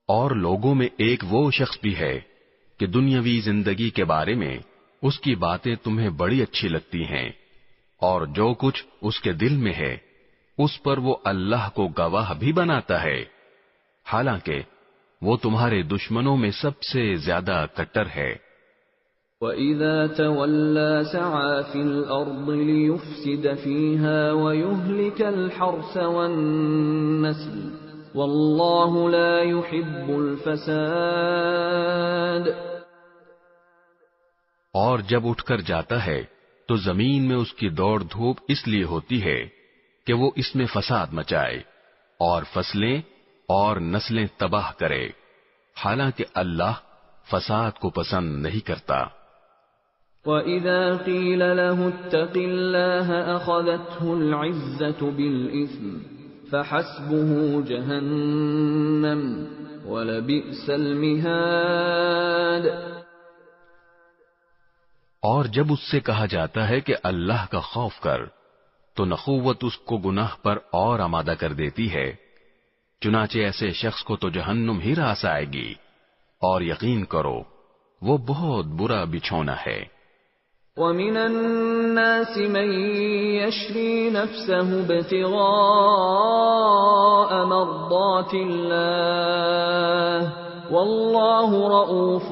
اور لوگوں میں ایک وہ شخص بھی ہے کہ دنیاوی زندگی کے بارے میں اس کی باتیں تمہیں بڑی اچھی لگتی ہیں، اور جو کچھ اس کے دل میں ہے اس پر وہ اللہ کو گواہ بھی بناتا ہے، حالانکہ وہ تمہارے دشمنوں میں سب سے زیادہ کٹر ہے۔ وَإِذَا تَوَلَّى سَعَى فِي الْأَرْضِ لِيُفْسِدَ فِيهَا وَيُهْلِكَ الْحَرْثَ وَالنَّسْلَ وَاللَّهُ لَا يُحِبُّ الْفَسَادَ۔ اور جب اٹھ کر جاتا ہے تو زمین میں اس کی دوڑ دھوپ اس لیے ہوتی ہے کہ وہ اس میں فساد مچائے اور فصلیں اور نسلیں تباہ کرے، حالانکہ اللہ فساد کو پسند نہیں کرتا۔ وَإِذَا قِيلَ لَهُ اتَّقِ اللَّهَ أَخَذَتْهُ الْعِزَّةُ بِالْإِثْمِ فَحَسْبُهُ جَهَنَّمُ وَلَبِئْسَ الْمِهَادُ۔ اور جب اس سے کہا جاتا ہے کہ اللہ کا خوف کر، تو نخوت اس کو گناہ پر اور آمادہ کر دیتی ہے، چنانچہ ایسے شخص کو تو جہنم ہی راس آئے گی، اور یقین کرو وہ بہت برا بچھونا ہے۔ وَمِنَ النَّاسِ مَن يَشْرِي نَفْسَهُ ابْتِغَاءَ مَرْضَاتِ اللَّهِ وَاللَّهُ رَءُوفٌ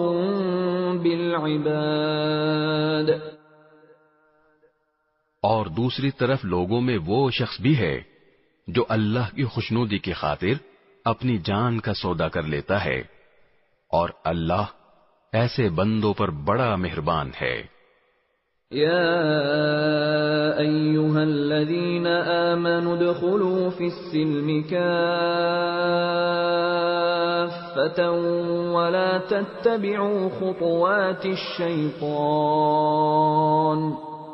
بِالْعِبَادِ۔ اور دوسری طرف لوگوں میں وہ شخص بھی ہے جو اللہ کی خوشنودی کی خاطر اپنی جان کا سودا کر لیتا ہے، اور اللہ ایسے بندوں پر بڑا مہربان ہے۔ يَا أَيُّهَا الَّذِينَ آمَنُوا ادْخُلُوا فِي السِّلْمِ كَافَّةً وَلَا تَتَّبِعُوا خُطُوَاتِ الشَّيْطَانِ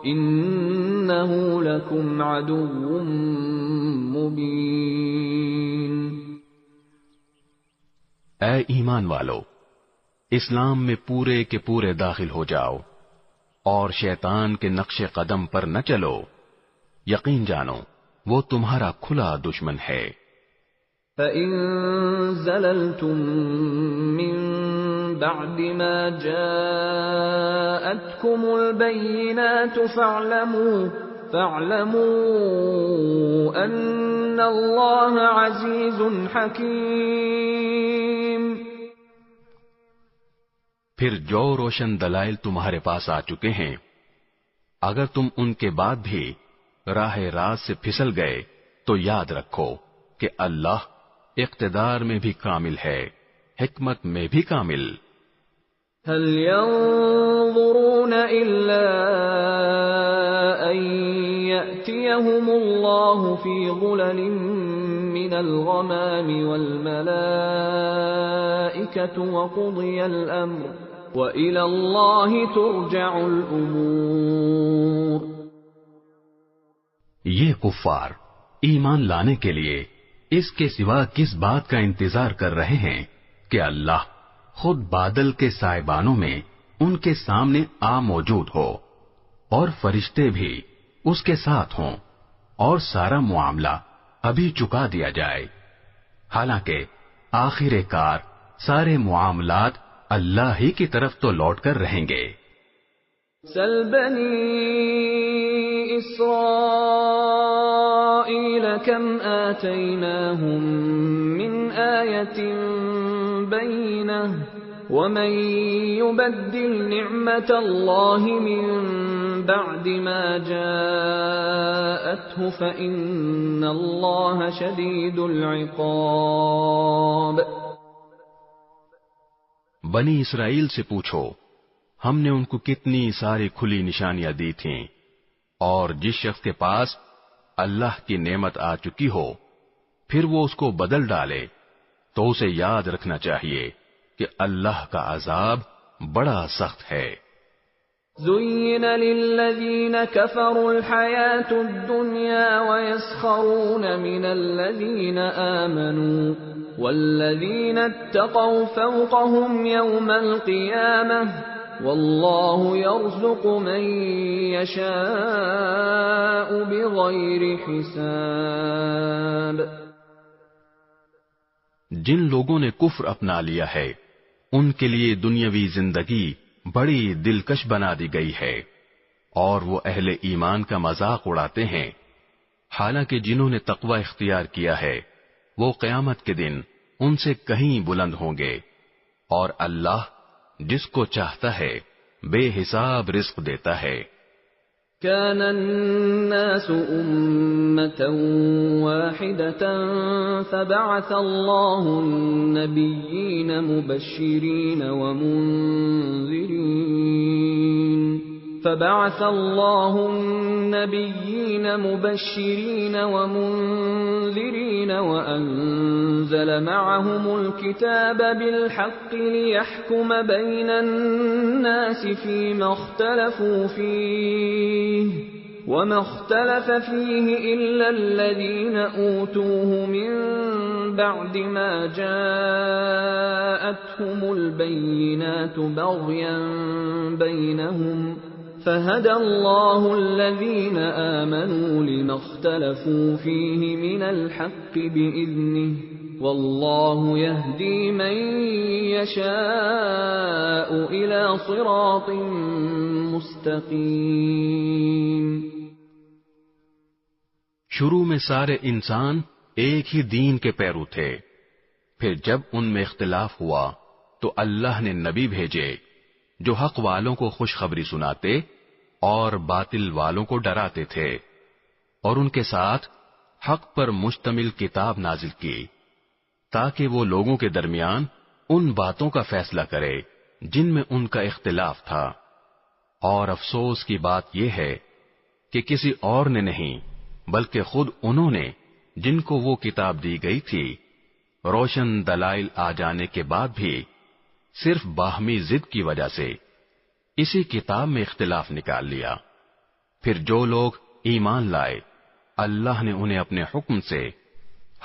إِنَّهُ لَكُمْ عَدُوٌّ مُّبِينٌ۔ اے ایمان والو، اسلام میں پورے کے پورے داخل ہو جاؤ اور شیطان کے نقش قدم پر نہ چلو، یقین جانو وہ تمہارا کھلا دشمن ہے۔ فَإِن زَلَلْتُم مِّن بَعْدِ مَا جَاءَتْكُمُ الْبَيِّنَاتُ فَاعْلَمُوا أَنَّ اللَّهَ عَزِيزٌ حَكِيمٌ۔ پھر جو روشن دلائل تمہارے پاس آ چکے ہیں، اگر تم ان کے بعد بھی راہ راست سے پھسل گئے تو یاد رکھو کہ اللہ اقتدار میں بھی کامل ہے، حکمت میں بھی کامل۔ هل ينظرون إلا أن يأتيهم الله في ظلل من الغمام والملائكة وقضي الأمر وإلى الله ترجع الأمور۔ یہ کفار ایمان لانے کے لیے اس کے سوا کس بات کا انتظار کر رہے ہیں کہ اللہ خود بادل کے سائبانوں میں ان کے سامنے آ موجود ہو اور فرشتے بھی اس کے ساتھ ہوں اور سارا معاملہ ابھی چکا دیا جائے، حالانکہ آخر کار سارے معاملات اللہ ہی کی طرف تو لوٹ کر رہیں گے۔ سل بنی اسرائیل کم آتیناہم من آیت بینہ ومن یبدل نعمت اللہ من بعد ما جاءته فإن اللہ شدید العقاب۔ بنی اسرائیل سے پوچھو ہم نے ان کو کتنی ساری کھلی نشانیاں دی تھیں، اور جس شخص کے پاس اللہ کی نعمت آ چکی ہو پھر وہ اس کو بدل ڈالے تو اسے یاد رکھنا چاہیے کہ اللہ کا عذاب بڑا سخت ہے۔ زُيِّنَ لِلَّذِينَ كَفَرُوا الْحَيَاةُ الدُّنْيَا وَيَسْخَرُونَ مِنَ الَّذِينَ آمَنُوا وَالَّذِينَ اتَّقَوْا فَوْقَهُمْ يَوْمَ الْقِيَامَةِ وَاللَّهُ يَرْزُقُ مَن يَشَاءُ بِغَيْرِ حِسَابٍ۔ جن لوگوں نے کفر اپنا لیا ہے ان کے لیے دنیاوی زندگی بڑی دلکش بنا دی گئی ہے، اور وہ اہل ایمان کا مذاق اڑاتے ہیں، حالانکہ جنہوں نے تقوی اختیار کیا ہے وہ قیامت کے دن ان سے کہیں بلند ہوں گے، اور اللہ جس کو چاہتا ہے بے حساب رزق دیتا ہے۔ كان الناس أمة واحدة فبعث الله النبيين مبشرين ومنذرين وأنزل معهم الكتاب بالحق ليحكم بين الناس فيما اختلفوا فيه وما اختلف فيه إلا الذين أوتوه من بعد ما جاءتهم البينات بغيا بينهم فهدى الله الذين آمنوا لما اختلفوا فيه من الحق بإذنه والله يهدي من يشاء إلى صراط مستقيم۔ شروع میں سارے انسان ایک ہی دین کے پیرو تھے، پھر جب ان میں اختلاف ہوا تو اللہ نے نبی بھیجے جو حق والوں کو خوشخبری سناتے اور باطل والوں کو ڈراتے تھے، اور ان کے ساتھ حق پر مشتمل کتاب نازل کی تاکہ وہ لوگوں کے درمیان ان باتوں کا فیصلہ کرے جن میں ان کا اختلاف تھا۔ اور افسوس کی بات یہ ہے کہ کسی اور نے نہیں بلکہ خود انہوں نے، جن کو وہ کتاب دی گئی تھی، روشن دلائل آ جانے کے بعد بھی صرف باہمی ضد کی وجہ سے اسی کتاب میں اختلاف نکال لیا۔ پھر جو لوگ ایمان لائے اللہ نے انہیں اپنے حکم سے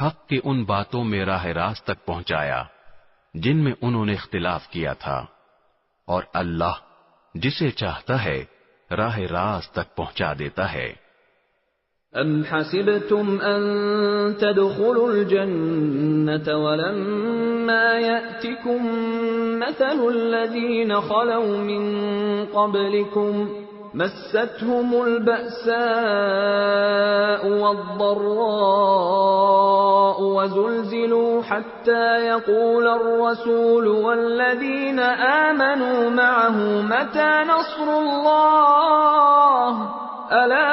حق کی ان باتوں میں راہ راست تک پہنچایا جن میں انہوں نے اختلاف کیا تھا، اور اللہ جسے چاہتا ہے راہ راست تک پہنچا دیتا ہے۔ أَمْ حَسِبْتُمْ أَن تَدْخُلُوا الْجَنَّةَ وَلَمَّا يَأْتِكُمْ مَثَلُ الَّذِينَ خَلَوْا مِن قَبْلِكُمْ مَسَّتْهُمُ الْبَأْسَاءُ وَالضَّرَّاءُ وَزُلْزِلُوا حَتَّى يَقُولَ الرَّسُولُ وَالَّذِينَ آمَنُوا مَعَهُ مَتَى نَصْرُ اللَّهِ أَلَا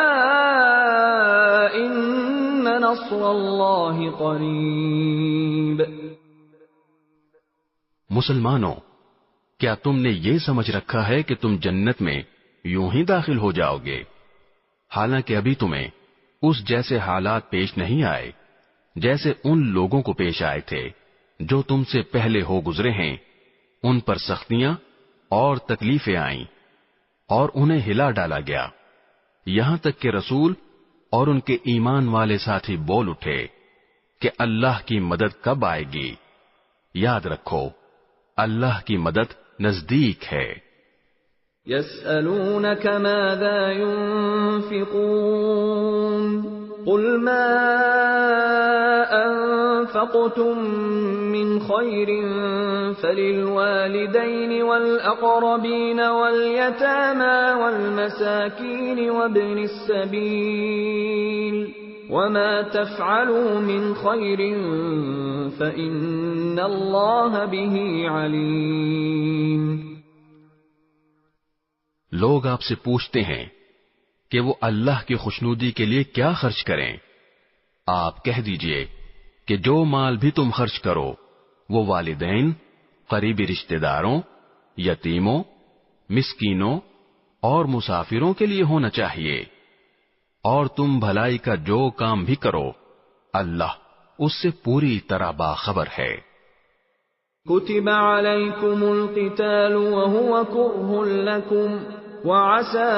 إِنَّ نَصْرَ اللَّهِ قَرِيبٌ۔ مسلمانوں، کیا تم نے یہ سمجھ رکھا ہے کہ تم جنت میں یوں ہی داخل ہو جاؤ گے، حالانکہ ابھی تمہیں اس جیسے حالات پیش نہیں آئے جیسے ان لوگوں کو پیش آئے تھے جو تم سے پہلے ہو گزرے ہیں۔ ان پر سختیاں اور تکلیفیں آئیں اور انہیں ہلا ڈالا گیا، یہاں تک کہ رسول اور ان کے ایمان والے ساتھی بول اٹھے کہ اللہ کی مدد کب آئے گی؟ یاد رکھو اللہ کی مدد نزدیک ہے۔ يَسْأَلُونَكَ مَاذَا يُنْفِقُونَ قُلْ مَا أَنفَقْتُم مِّنْ خَيْرٍ فَلِلْوَالِدَيْنِ وَالْأَقْرَبِينَ وَالْيَتَامَى وَالْمَسَاكِينِ وَابْنِ السَّبِيلِ وَمَا تَفْعَلُوا مِنْ خَيْرٍ فَإِنَّ اللَّهَ بِهِ عَلِيمٌ۔ لوگ آپ سے پوچھتے ہیں کہ وہ اللہ کی خوشنودی کے لیے کیا خرچ کریں؟ آپ کہہ دیجئے کہ جو مال بھی تم خرچ کرو وہ والدین، قریبی رشتہ داروں، یتیموں، مسکینوں اور مسافروں کے لیے ہونا چاہیے، اور تم بھلائی کا جو کام بھی کرو اللہ اس سے پوری طرح باخبر ہے۔ كتب عليكم القتال وهو كره لكم وعسى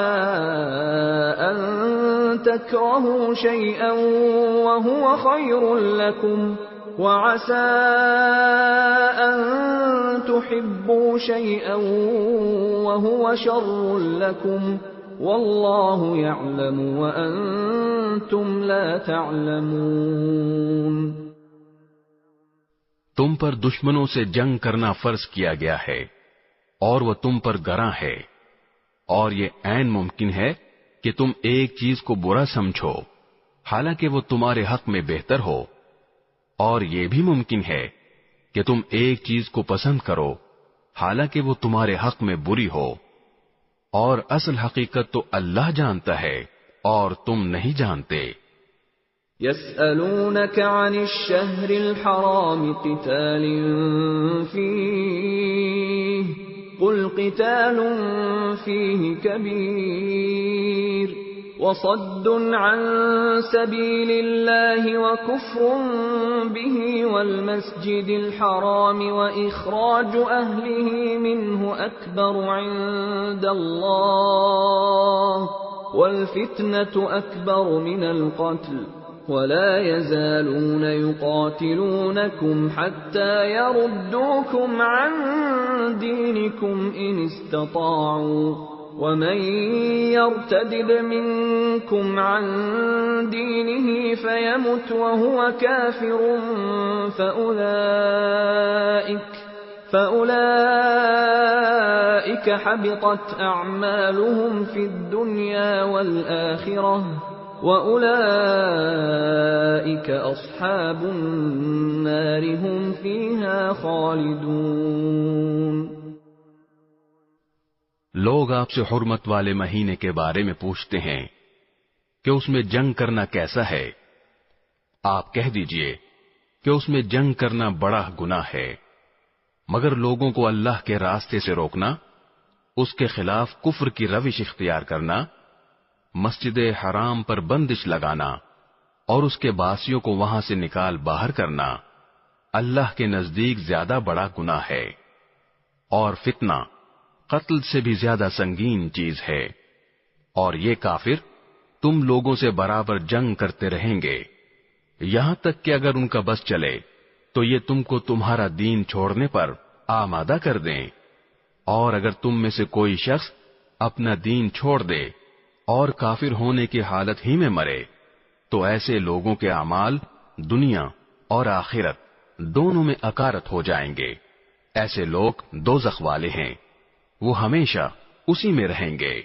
أن تكرهوا شيئا وهو خير لكم وعسى أن تحبوا شيئا وهو شر لكم والله يعلم وأنتم لا تعلمون۔ تم پر دشمنوں سے جنگ کرنا فرض کیا گیا ہے، اور وہ تم پر گراں ہے، اور یہ عین ممکن ہے کہ تم ایک چیز کو برا سمجھو حالانکہ وہ تمہارے حق میں بہتر ہو، اور یہ بھی ممکن ہے کہ تم ایک چیز کو پسند کرو حالانکہ وہ تمہارے حق میں بری ہو، اور اصل حقیقت تو اللہ جانتا ہے اور تم نہیں جانتے۔ يسألونك عن الشهر الحرام قتال فيه قل قتال فيه كبير وصد عن سبيل الله وكفر به والمسجد الحرام وإخراج أهله منه أكبر عند الله والفتنة أكبر من القتل ولا يزالون يقاتلونكم حتى يردوكم عن دينكم إن استطاعوا ومن يرتد منكم عن دينه فيمت وهو كافر فأولئك حبطت أعمالهم في الدنيا والآخرة وَأُولَئِكَ أَصْحَابُ النَّارِ هُمْ فِيهَا خَالِدُونَ۔ لوگ آپ سے حرمت والے مہینے کے بارے میں پوچھتے ہیں کہ اس میں جنگ کرنا کیسا ہے؟ آپ کہہ دیجئے کہ اس میں جنگ کرنا بڑا گناہ ہے، مگر لوگوں کو اللہ کے راستے سے روکنا، اس کے خلاف کفر کی روش اختیار کرنا، مسجد حرام پر بندش لگانا اور اس کے باسیوں کو وہاں سے نکال باہر کرنا اللہ کے نزدیک زیادہ بڑا گناہ ہے، اور فتنہ قتل سے بھی زیادہ سنگین چیز ہے، اور یہ کافر تم لوگوں سے برابر جنگ کرتے رہیں گے یہاں تک کہ اگر ان کا بس چلے تو یہ تم کو تمہارا دین چھوڑنے پر آمادہ کر دیں، اور اگر تم میں سے کوئی شخص اپنا دین چھوڑ دے اور کافر ہونے کی حالت ہی میں مرے تو ایسے لوگوں کے اعمال دنیا اور آخرت دونوں میں اکارت ہو جائیں گے، ایسے لوگ دوزخ والے ہیں، وہ ہمیشہ اسی میں رہیں گے۔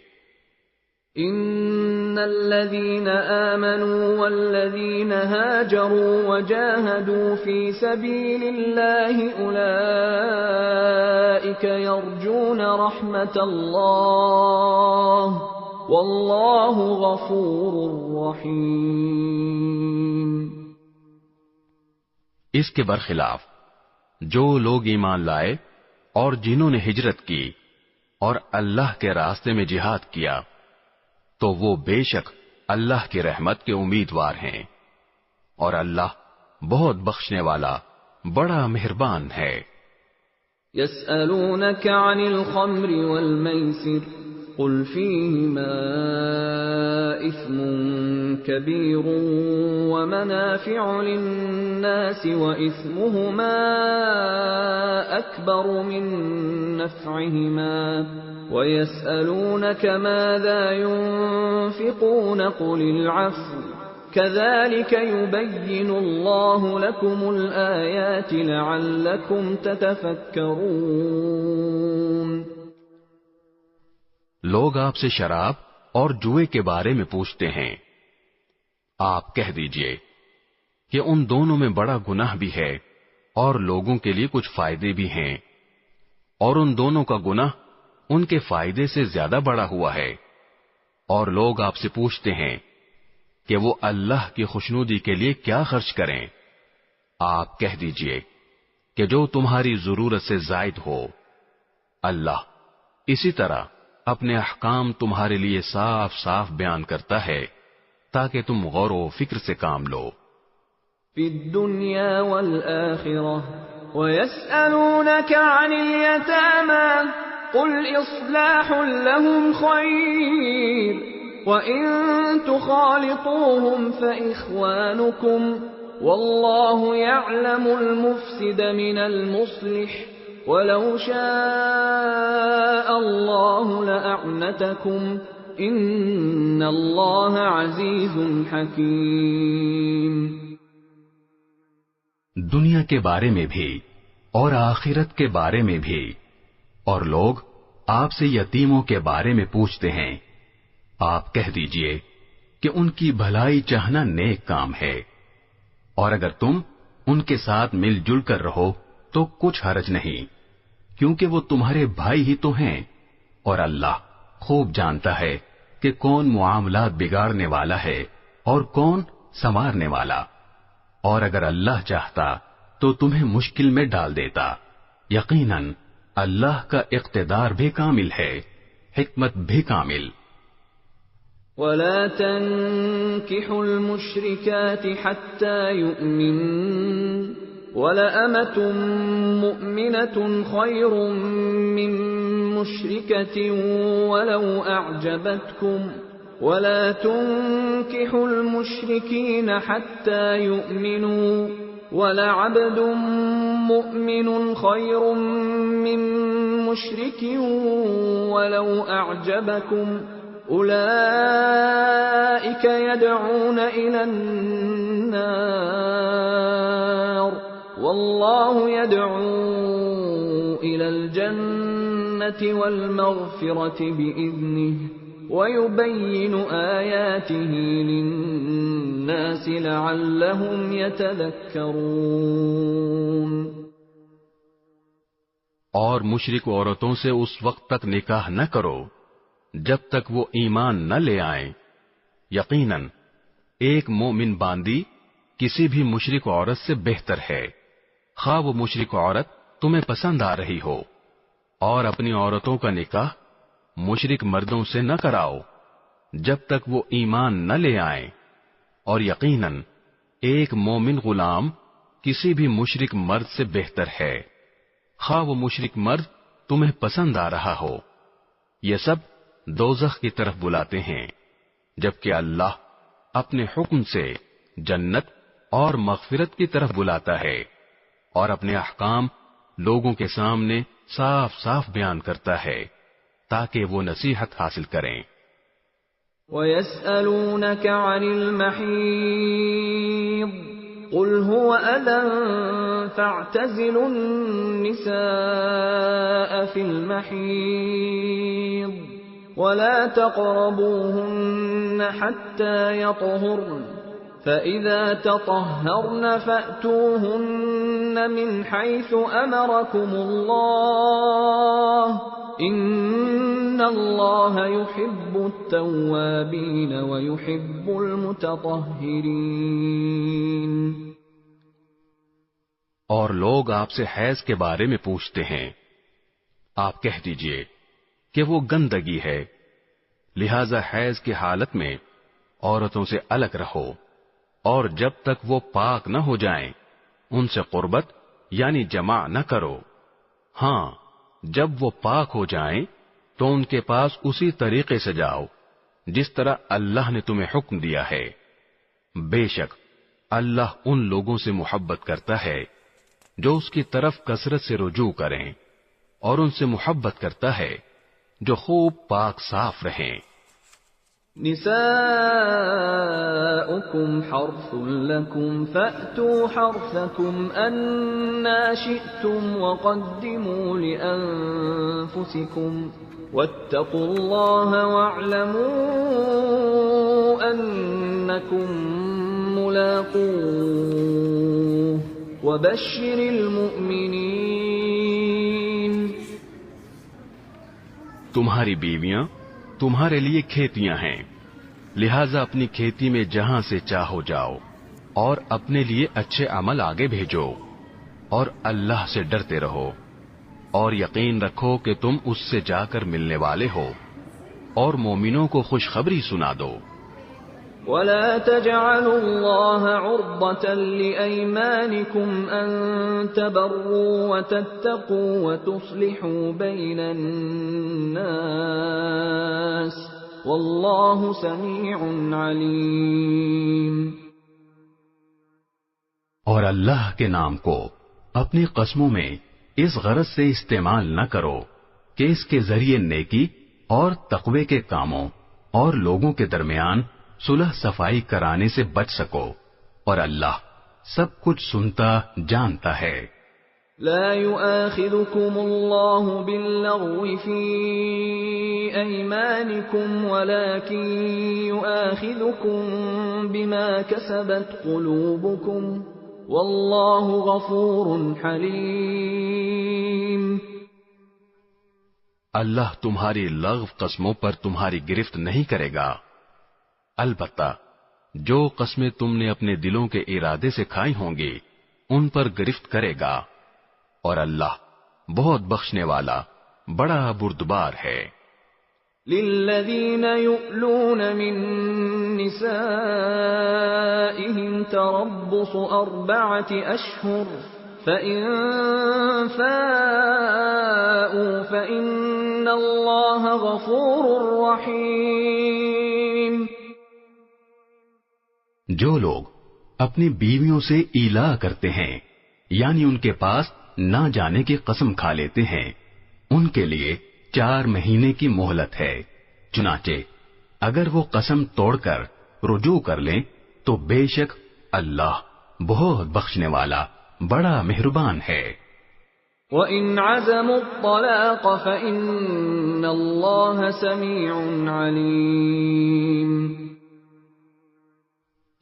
ان الذين آمنوا والذين هاجروا وجاهدوا في سبيل الله اولئك يرجون رحمة الله واللہ غفور رحیم۔ اس کے برخلاف جو لوگ ایمان لائے اور جنہوں نے ہجرت کی اور اللہ کے راستے میں جہاد کیا تو وہ بے شک اللہ کی رحمت کے امیدوار ہیں، اور اللہ بہت بخشنے والا بڑا مہربان ہے۔ یسألونک عن الخمر والمیسر قل فيهما إثم كبير ومنافع للناس وإثمهما أكبر من نفعهما ويسألونك ماذا ينفقون قل العفو كذلك يبين الله لكم الآيات لعلكم تتفكرون۔ لوگ آپ سے شراب اور جوئے کے بارے میں پوچھتے ہیں، آپ کہہ دیجئے کہ ان دونوں میں بڑا گناہ بھی ہے اور لوگوں کے لیے کچھ فائدے بھی ہیں، اور ان دونوں کا گناہ ان کے فائدے سے زیادہ بڑا ہوا ہے، اور لوگ آپ سے پوچھتے ہیں کہ وہ اللہ کی خوشنودی کے لیے کیا خرچ کریں۔ آپ کہہ دیجئے کہ جو تمہاری ضرورت سے زائد ہو، اللہ اسی طرح اپنے احکام تمہارے لیے صاف صاف بیان کرتا ہے تاکہ تم غور و فکر سے کام لو۔ فی الدنیا والآخرہ وَيَسْأَلُونَكَ عَنِ الْيَتَامَى قُلْ إِصْلَاحٌ لَهُمْ خَيْرٌ وَإِن تُخَالِطُوهُمْ فَإِخْوَانُكُمْ وَاللَّهُ يَعْلَمُ الْمُفْسِدَ مِنَ الْمُصْلِحِ وَلَوْ شَاءَ اللَّهُ لَأَعْنَتَكُمْ إِنَّ اللَّهَ عَزِيزٌ حَكِيمٌ۔ دنیا کے بارے میں بھی اور آخرت کے بارے میں بھی، اور لوگ آپ سے یتیموں کے بارے میں پوچھتے ہیں، آپ کہہ دیجئے کہ ان کی بھلائی چاہنا نیک کام ہے، اور اگر تم ان کے ساتھ مل جل کر رہو تو کچھ حرج نہیں، کیونکہ وہ تمہارے بھائی ہی تو ہیں، اور اللہ خوب جانتا ہے کہ کون معاملات بگاڑنے والا ہے اور کون سنوارنے والا، اور اگر اللہ چاہتا تو تمہیں مشکل میں ڈال دیتا، یقیناً اللہ کا اقتدار بھی کامل ہے، حکمت بھی کامل۔ ولا تنكحوا المشركات حتى يؤمنن ولأمة مؤمنة خير من مشركة ولو أعجبتكم ولا تنكحوا المشركين حتى يؤمنوا ولعبد مؤمن خير من مشرك ولو أعجبكم أولئك يدعون إلى النار والله يدعو إلى الجنة والمغفرة بإذنه ويبين آياته للناس لعلهم يتذكرون۔ اور مشرک عورتوں سے اس وقت تک نکاح نہ کرو جب تک وہ ایمان نہ لے آئیں، یقیناً ایک مومن باندی کسی بھی مشرک عورت سے بہتر ہے، خواہ وہ مشرک عورت تمہیں پسند آ رہی ہو، اور اپنی عورتوں کا نکاح مشرک مردوں سے نہ کراؤ جب تک وہ ایمان نہ لے آئیں، اور یقیناً ایک مومن غلام کسی بھی مشرک مرد سے بہتر ہے، خواہ وہ مشرک مرد تمہیں پسند آ رہا ہو۔ یہ سب دوزخ کی طرف بلاتے ہیں، جبکہ اللہ اپنے حکم سے جنت اور مغفرت کی طرف بلاتا ہے، اور اپنے احکام لوگوں کے سامنے صاف صاف بیان کرتا ہے تاکہ وہ نصیحت حاصل کریں۔ وَيَسْأَلُونَكَ عَنِ الْمَحِيضِ قُلْ هُوَ أَذًى فَاعْتَزِلُوا النِّسَاءَ فِي الْمَحِيضِ وَلَا تَقْرَبُوهُنَّ حَتَّى يَطْهُرْنَ فَإِذَا تَطَهَّرْنَ فَأْتُوهُنَّ مِنْ حَيْثُ أَمَرَكُمُ اللَّهُ إِنَّ اللَّهَ يُحِبُّ التَّوَّابِينَ وَيُحِبُّ الْمُتَطَهِّرِينَ۔ اور لوگ آپ سے حیض کے بارے میں پوچھتے ہیں، آپ کہہ دیجئے کہ وہ گندگی ہے، لہذا حیض کی حالت میں عورتوں سے الگ رہو، اور جب تک وہ پاک نہ ہو جائیں ان سے قربت یعنی جماع نہ کرو، ہاں جب وہ پاک ہو جائیں تو ان کے پاس اسی طریقے سے جاؤ جس طرح اللہ نے تمہیں حکم دیا ہے، بے شک اللہ ان لوگوں سے محبت کرتا ہے جو اس کی طرف کثرت سے رجوع کریں، اور ان سے محبت کرتا ہے جو خوب پاک صاف رہیں۔ نساؤكم حرث لكم فأتوا حرثكم أنا شئتم وقدموا لأنفسكم واتقوا الله واعلموا أنكم ملاقوه وبشر المؤمنين۔ تمہاری بیویاں تمہارے لیے کھیتیاں ہیں، لہذا اپنی کھیتی میں جہاں سے چاہو جاؤ، اور اپنے لیے اچھے عمل آگے بھیجو، اور اللہ سے ڈرتے رہو، اور یقین رکھو کہ تم اس سے جا کر ملنے والے ہو، اور مومنوں کو خوشخبری سنا دو۔ وَلَا تَجْعَلُوا اللَّهَ عُرْضَةً لِأَيْمَانِكُمْ أَن تَبَرُّوا وَتَتَّقُوا وَتُصْلِحُوا بَيْنَ النَّاسِ وَاللَّهُ سَمِيعٌ عَلِيمٌ۔ اور اللہ کے نام کو اپنی قسموں میں اس غرض سے استعمال نہ کرو کہ اس کے ذریعے نیکی اور تقوی کے کاموں اور لوگوں کے درمیان صلح صفائی کرانے سے بچ سکو، اور اللہ سب کچھ سنتا جانتا ہے۔ لا يؤاخذكم الله باللغو في أيمانكم ولكن يؤاخذكم بما كسبت قلوبكم والله غفور حليم. اللہ تمہاری لغو قسموں پر تمہاری گرفت نہیں کرے گا، البتہ جو قسمیں تم نے اپنے دلوں کے ارادے سے کھائی ہوں گی ان پر گرفت کرے گا، اور اللہ بہت بخشنے والا بڑا بردبار ہے. للذین یؤلون من نسائهم تربص 4 أشهر فإن فاءوا فإن الله غفور رحیم. جو لوگ اپنی بیویوں سے ایلا کرتے ہیں یعنی ان کے پاس نہ جانے کی قسم کھا لیتے ہیں، ان کے لیے 4 مہینے کی مہلت ہے. چنانچہ اگر وہ قسم توڑ کر رجوع کر لیں تو بے شک اللہ بہت بخشنے والا بڑا مہربان ہے. وَإِنْ عَزَمُوا الطَّلَاقَ فَإِنَّ اللَّهَ سَمِيعٌ عَلِيمٌ.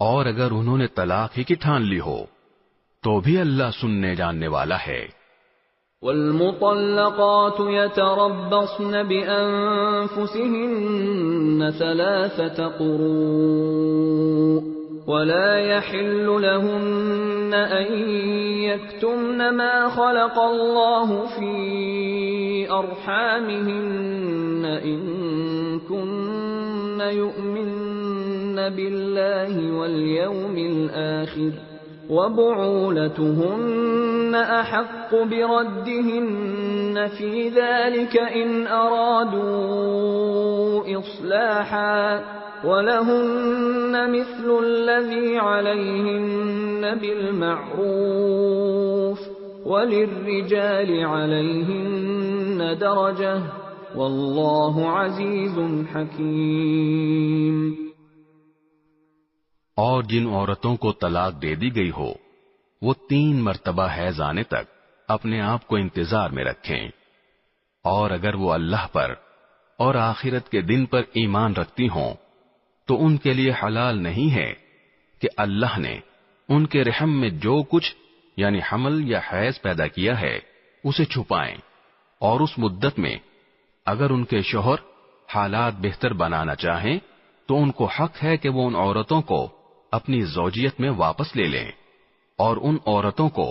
اور اگر انہوں نے طلاق ہی کی ٹھان لی ہو تو بھی اللہ سننے جاننے والا ہے. والمطلقات يتربصن بأنفسهن 3 قروء ولا يحل لهن أن يكتمن ما خلق الله في أرحامهن إن كن يؤمن بالله واليوم الآخر وبعولتهن أحق بردهن في ذلك إن أرادوا إصلاحا وَلَهُنَّ مِثْلُ الَّذِي عَلَيْهِنَّ بِالْمَعْرُوفِ وَلِلرِّجَالِ عَلَيْهِنَّ دَرَجَةٌ وَاللَّهُ عَزِيزٌ حَكِيمٌ. اور جن عورتوں کو طلاق دے دی گئی ہو وہ 3 مرتبہ حیض آنے تک اپنے آپ کو انتظار میں رکھیں، اور اگر وہ اللہ پر اور آخرت کے دن پر ایمان رکھتی ہوں تو ان کے لیے حلال نہیں ہے کہ اللہ نے ان کے رحم میں جو کچھ یعنی حمل یا حیض پیدا کیا ہے اسے چھپائیں، اور اس مدت میں اگر ان کے شوہر حالات بہتر بنانا چاہیں تو ان کو حق ہے کہ وہ ان عورتوں کو اپنی زوجیت میں واپس لے لیں، اور ان عورتوں کو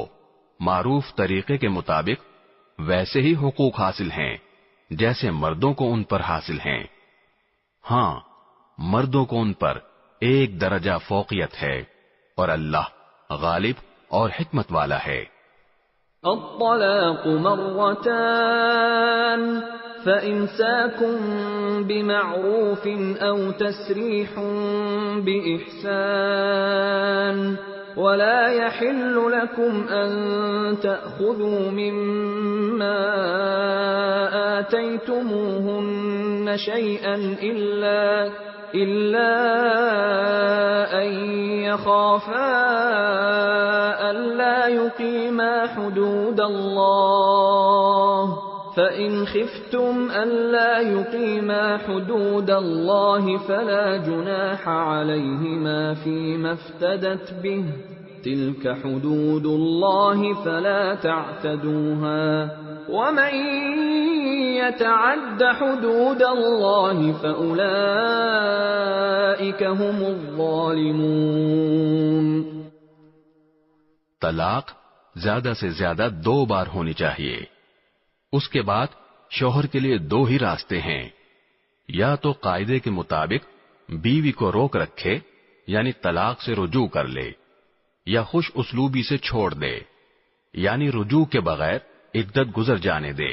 معروف طریقے کے مطابق ویسے ہی حقوق حاصل ہیں جیسے مردوں کو ان پر حاصل ہیں. ہاں، مردوں کو ان پر 1 درجہ فوقیت ہے، اور اللہ غالب اور حکمت والا ہے. الطلاق مرتان فإمساكٌ بمعروف أو تسريح بإحسان ولا يحل لكم أن تأخذوا مما آتيتموهن شيئا إلا أن يخافا ألا يقيما حدود الله فإن خفتم ألا يقيما حدود الله فلا جناح عليهما فيما افتدت به تلك حدود الله فلا تعتدوها ومن يتعد حدود الله فأولئك هم الظالمون. طلاق زیادہ سے زیادہ 2 بار ہونی چاہیے. اس کے بعد شوہر کے لیے 2 ہی راستے ہیں، یا تو قاعدے کے مطابق بیوی کو روک رکھے یعنی طلاق سے رجوع کر لے، یا خوش اسلوبی سے چھوڑ دے یعنی رجوع کے بغیر عدت گزر جانے دے.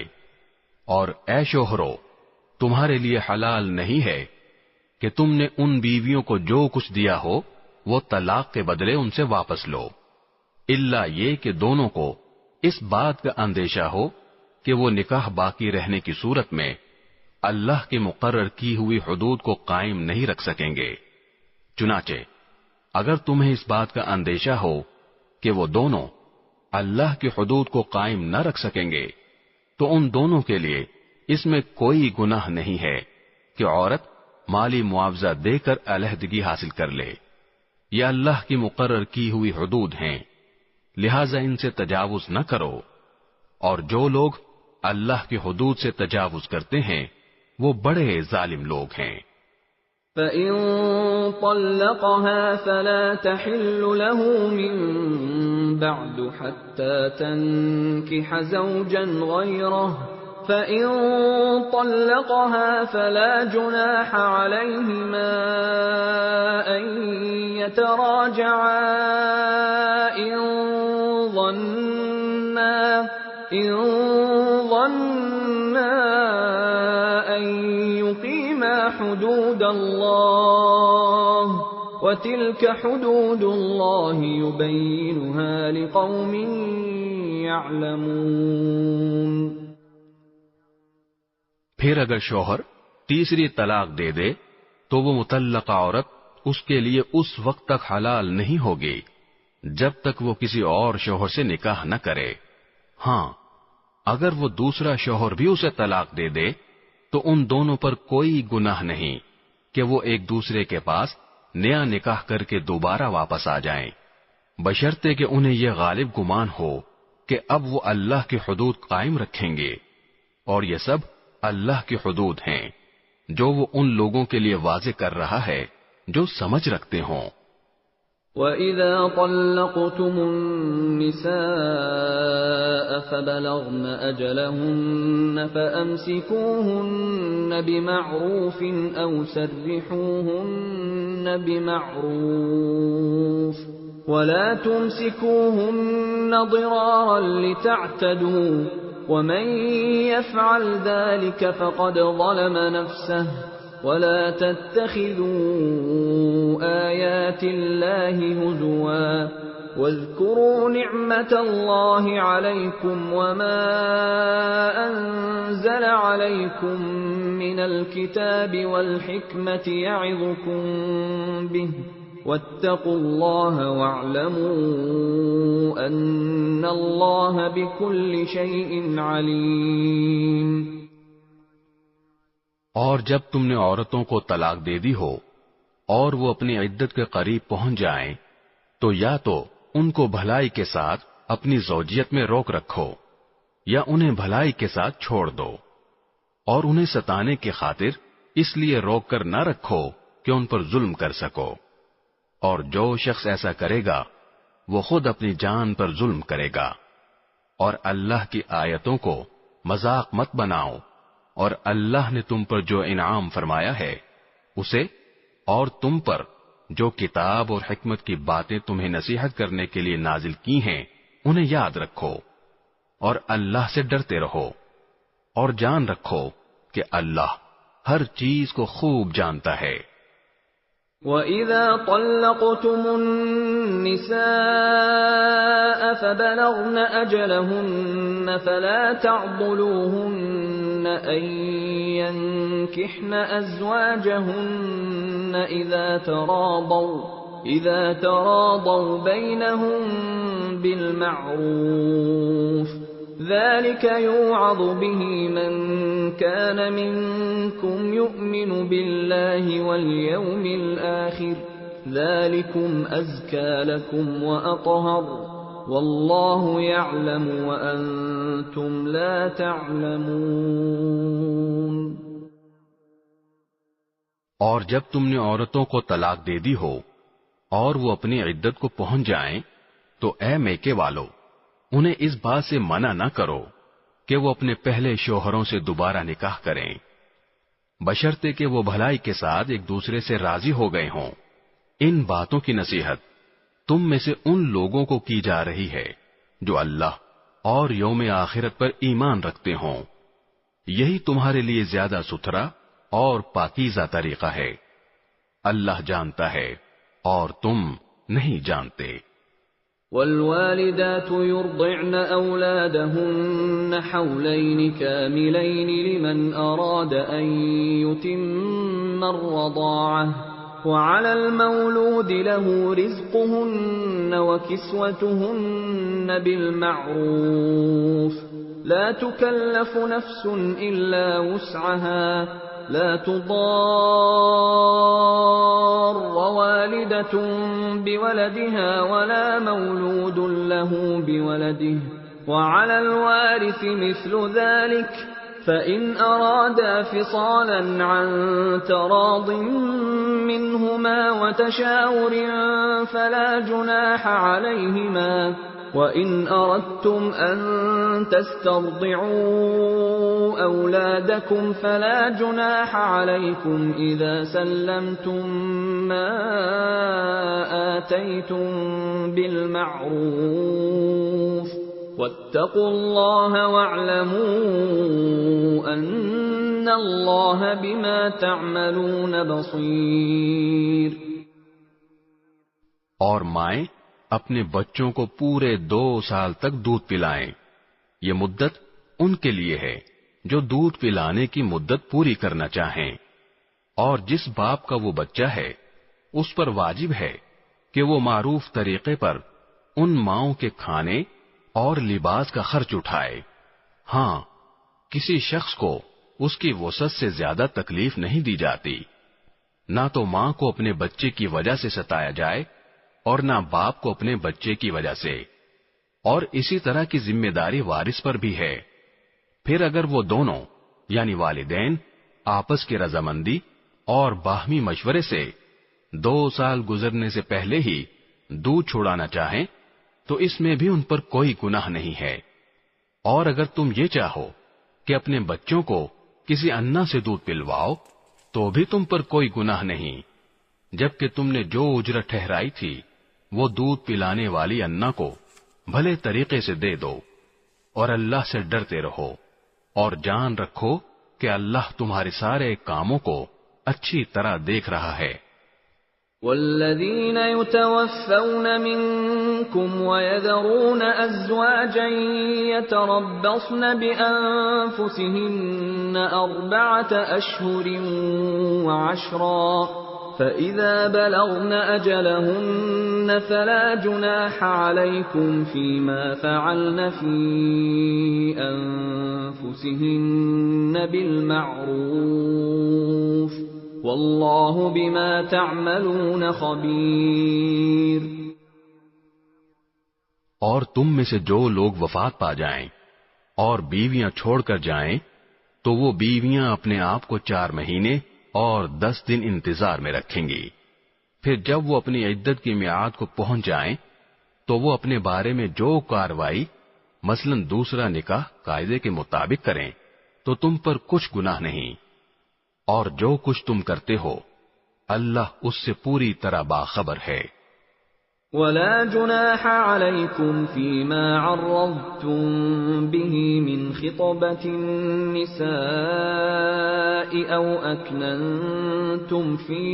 اور اے شوہرو، تمہارے لیے حلال نہیں ہے کہ تم نے ان بیویوں کو جو کچھ دیا ہو وہ طلاق کے بدلے ان سے واپس لو، الا یہ کہ دونوں کو اس بات کا اندیشہ ہو کہ وہ نکاح باقی رہنے کی صورت میں اللہ کی مقرر کی ہوئی حدود کو قائم نہیں رکھ سکیں گے. چنانچہ اگر تمہیں اس بات کا اندیشہ ہو کہ وہ دونوں اللہ کی حدود کو قائم نہ رکھ سکیں گے تو ان دونوں کے لیے اس میں کوئی گناہ نہیں ہے کہ عورت مالی معاوضہ دے کر علیحدگی حاصل کر لے. یہ اللہ کی مقرر کی ہوئی حدود ہیں، لہذا ان سے تجاوز نہ کرو، اور جو لوگ اللہ کی حدود سے تجاوز کرتے ہیں وہ بڑے ظالم لوگ ہیں. فَإِن طَلَّقَهَا فَلَا تَحِلُّ لَهُ مِن بَعْدُ حَتَّى تَنكِحَ زَوْجًا غَيْرَهُ فَإِن طَلَّقَهَا فَلَا جُنَاحَ عَلَيْهِمَا أَن يَتَرَاجَعَا إِن ظَنَّا أَن يُقِيمَا حُدُودَ اللَّهِ وَتِلْكَ حُدُودُ اللَّهِ يُبَيِّنُهَا لِقَوْمٍ يَعْلَمُونَ. پھر اگر شوہر تیسری طلاق دے دے تو وہ مطلقہ عورت اس کے لیے اس وقت تک حلال نہیں ہوگی جب تک وہ کسی اور شوہر سے نکاح نہ کرے. ہاں، اگر وہ دوسرا شوہر بھی اسے طلاق دے دے تو ان دونوں پر کوئی گناہ نہیں کہ وہ ایک دوسرے کے پاس نیا نکاح کر کے دوبارہ واپس آ جائیں، بشرطے کہ انہیں یہ غالب گمان ہو کہ اب وہ اللہ کی حدود قائم رکھیں گے، اور یہ سب اللہ کی حدود ہیں جو وہ ان لوگوں کے لیے واضح کر رہا ہے جو سمجھ رکھتے ہوں. وَإِذَا طَلَّقْتُمُ النِّسَاءَ فَبَلَغْنَ أَجَلَهُنَّ فَأَمْسِكُوهُنَّ بِمَعْرُوفٍ أَوْ سَرِّحُوهُنَّ بِمَعْرُوفٍ وَلَا تُمْسِكُوهُنَّ ضِرَارًا لِتَعْتَدُوا وَمَن يَفْعَلْ ذَلِكَ فَقَدْ ظَلَمَ نَفْسَهُ وَلَا تَتَّخِذُوا آيَاتِ اللَّهِ هُزُوًا وَاذْكُرُوا نِعْمَةَ اللَّهِ عَلَيْكُمْ وَمَا أَنزَلَ عَلَيْكُم مِّنَ الْكِتَابِ وَالْحِكْمَةِ يَعِظُكُم بِهِ وَاتَّقُوا اللَّهَ وَاعْلَمُوا أَنَّ اللَّهَ بِكُلِّ شَيْءٍ عَلِيمٌ. اور جب تم نے عورتوں کو طلاق دے دی ہو اور وہ اپنی عدت کے قریب پہنچ جائیں تو یا تو ان کو بھلائی کے ساتھ اپنی زوجیت میں روک رکھو یا انہیں بھلائی کے ساتھ چھوڑ دو، اور انہیں ستانے کی خاطر اس لیے روک کر نہ رکھو کہ ان پر ظلم کر سکو، اور جو شخص ایسا کرے گا وہ خود اپنی جان پر ظلم کرے گا. اور اللہ کی آیتوں کو مذاق مت بناؤ، اور اللہ نے تم پر جو انعام فرمایا ہے اسے اور تم پر جو کتاب اور حکمت کی باتیں تمہیں نصیحت کرنے کے لیے نازل کی ہیں انہیں یاد رکھو، اور اللہ سے ڈرتے رہو، اور جان رکھو کہ اللہ ہر چیز کو خوب جانتا ہے. وَإِذَا طَلَّقْتُمُ النِّسَاءَ فَبَلَغْنَ أَجَلَهُنَّ فَلَا تَعْضُلُوهُنَّ أَن يَنكِحْنَ أَزْوَاجَهُنَّ إِذَا تَرَاضَوْا بَيْنَهُم بِالْمَعْرُوفِ ذَلِكَ يُوعَظُ بِهِ مَن كَانَ مِنكُمْ يُؤْمِنُ بِاللَّهِ وَالْيَوْمِ الْآخِرِ ذَلِكُمْ أَزْكَى لَكُمْ وَأَطْهَرُ وَاللَّهُ يَعْلَمُ وَأَنتُمْ لَا تَعْلَمُونَ. اور جب تم نے عورتوں کو طلاق دے دی ہو اور وہ اپنی عدت کو پہنچ جائیں تو اے میکے والو انہیں اس بات سے منع نہ کرو کہ وہ اپنے پہلے شوہروں سے دوبارہ نکاح کریں، بشرطے کہ وہ بھلائی کے ساتھ ایک دوسرے سے راضی ہو گئے ہوں. ان باتوں کی نصیحت تم میں سے ان لوگوں کو کی جا رہی ہے جو اللہ اور یوم آخرت پر ایمان رکھتے ہوں. یہی تمہارے لیے زیادہ ستھرا اور پاکیزہ طریقہ ہے. اللہ جانتا ہے اور تم نہیں جانتے. والوالدات يرضعن أولادهن حولين كاملين لمن أراد أن يتم الرضاعة وعلى المولود له رزقهن وكسوتهن بالمعروف لا تكلف نفس إلا وسعها لا تضار والدة بولدها ولا مولود له بولده وعلى الوارث مثل ذلك فإن أرادا فصالا عن تراض منهما وتشاور فلا جناح عليهما وإن أردتم أن تسترضعوا أولادكم فلا جناح عليكم إذا سلمتم ما آتيتم بالمعروف واتقوا الله واعلموا أن الله بما تعملون بصير. اور مائیں اپنے بچوں کو پورے 2 سال تک دودھ پلائیں. یہ مدت ان کے لیے ہے جو دودھ پلانے کی مدت پوری کرنا چاہیں. اور جس باپ کا وہ بچہ ہے اس پر واجب ہے کہ وہ معروف طریقے پر ان ماؤں کے کھانے اور لباس کا خرچ اٹھائے. ہاں، کسی شخص کو اس کی وسعت سے زیادہ تکلیف نہیں دی جاتی. نہ تو ماں کو اپنے بچے کی وجہ سے ستایا جائے اور نہ باپ کو اپنے بچے کی وجہ سے. اور اسی طرح کی ذمہ داری وارث پر بھی ہے. پھر اگر وہ دونوں یعنی والدین آپس کی رضامندی اور باہمی مشورے سے 2 سال گزرنے سے پہلے ہی دودھ چھوڑانا چاہیں تو اس میں بھی ان پر کوئی گناہ نہیں ہے. اور اگر تم یہ چاہو کہ اپنے بچوں کو کسی انا سے دودھ پلواؤ تو بھی تم پر کوئی گناہ نہیں، جبکہ تم نے جو اجرت ٹھہرائی تھی وہ دودھ پلانے والی انا کو بھلے طریقے سے دے دو. اور اللہ سے ڈرتے رہو اور جان رکھو کہ اللہ تمہارے سارے کاموں کو اچھی طرح دیکھ رہا ہے. والذین یتوفون منکم ویذرون ازواجا یتربصن بانفسهن 4 اشہر وعشرا فإذا بلغن أجلهن فلا جناح عليكم فيما فعلن في أنفسهن بالمعروف والله بما تعملون خبير. اور تم میں سے جو لوگ وفات پا جائیں اور بیویاں چھوڑ کر جائیں تو وہ بیویاں اپنے آپ کو 4 مہینے اور 10 دن انتظار میں رکھیں گی. پھر جب وہ اپنی عدت کی میعاد کو پہنچ جائیں تو وہ اپنے بارے میں جو کارروائی مثلا دوسرا نکاح قاعدے کے مطابق کریں تو تم پر کچھ گناہ نہیں. اور جو کچھ تم کرتے ہو اللہ اس سے پوری طرح باخبر ہے. ولا جناح عليكم فيما عرضتم به من خطبة النساء أو أكننتم في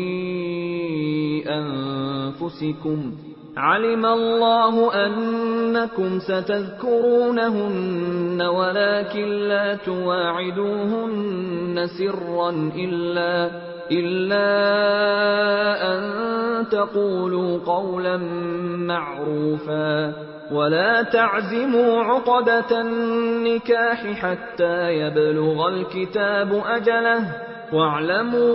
أنفسكم علم الله أنكم ستذكرونهن ولكن لا تواعدوهن سرا إلا أن تقولوا قولا معروفا ولا تعزموا عقدة النكاح حتى يبلغ الكتاب أجله واعلموا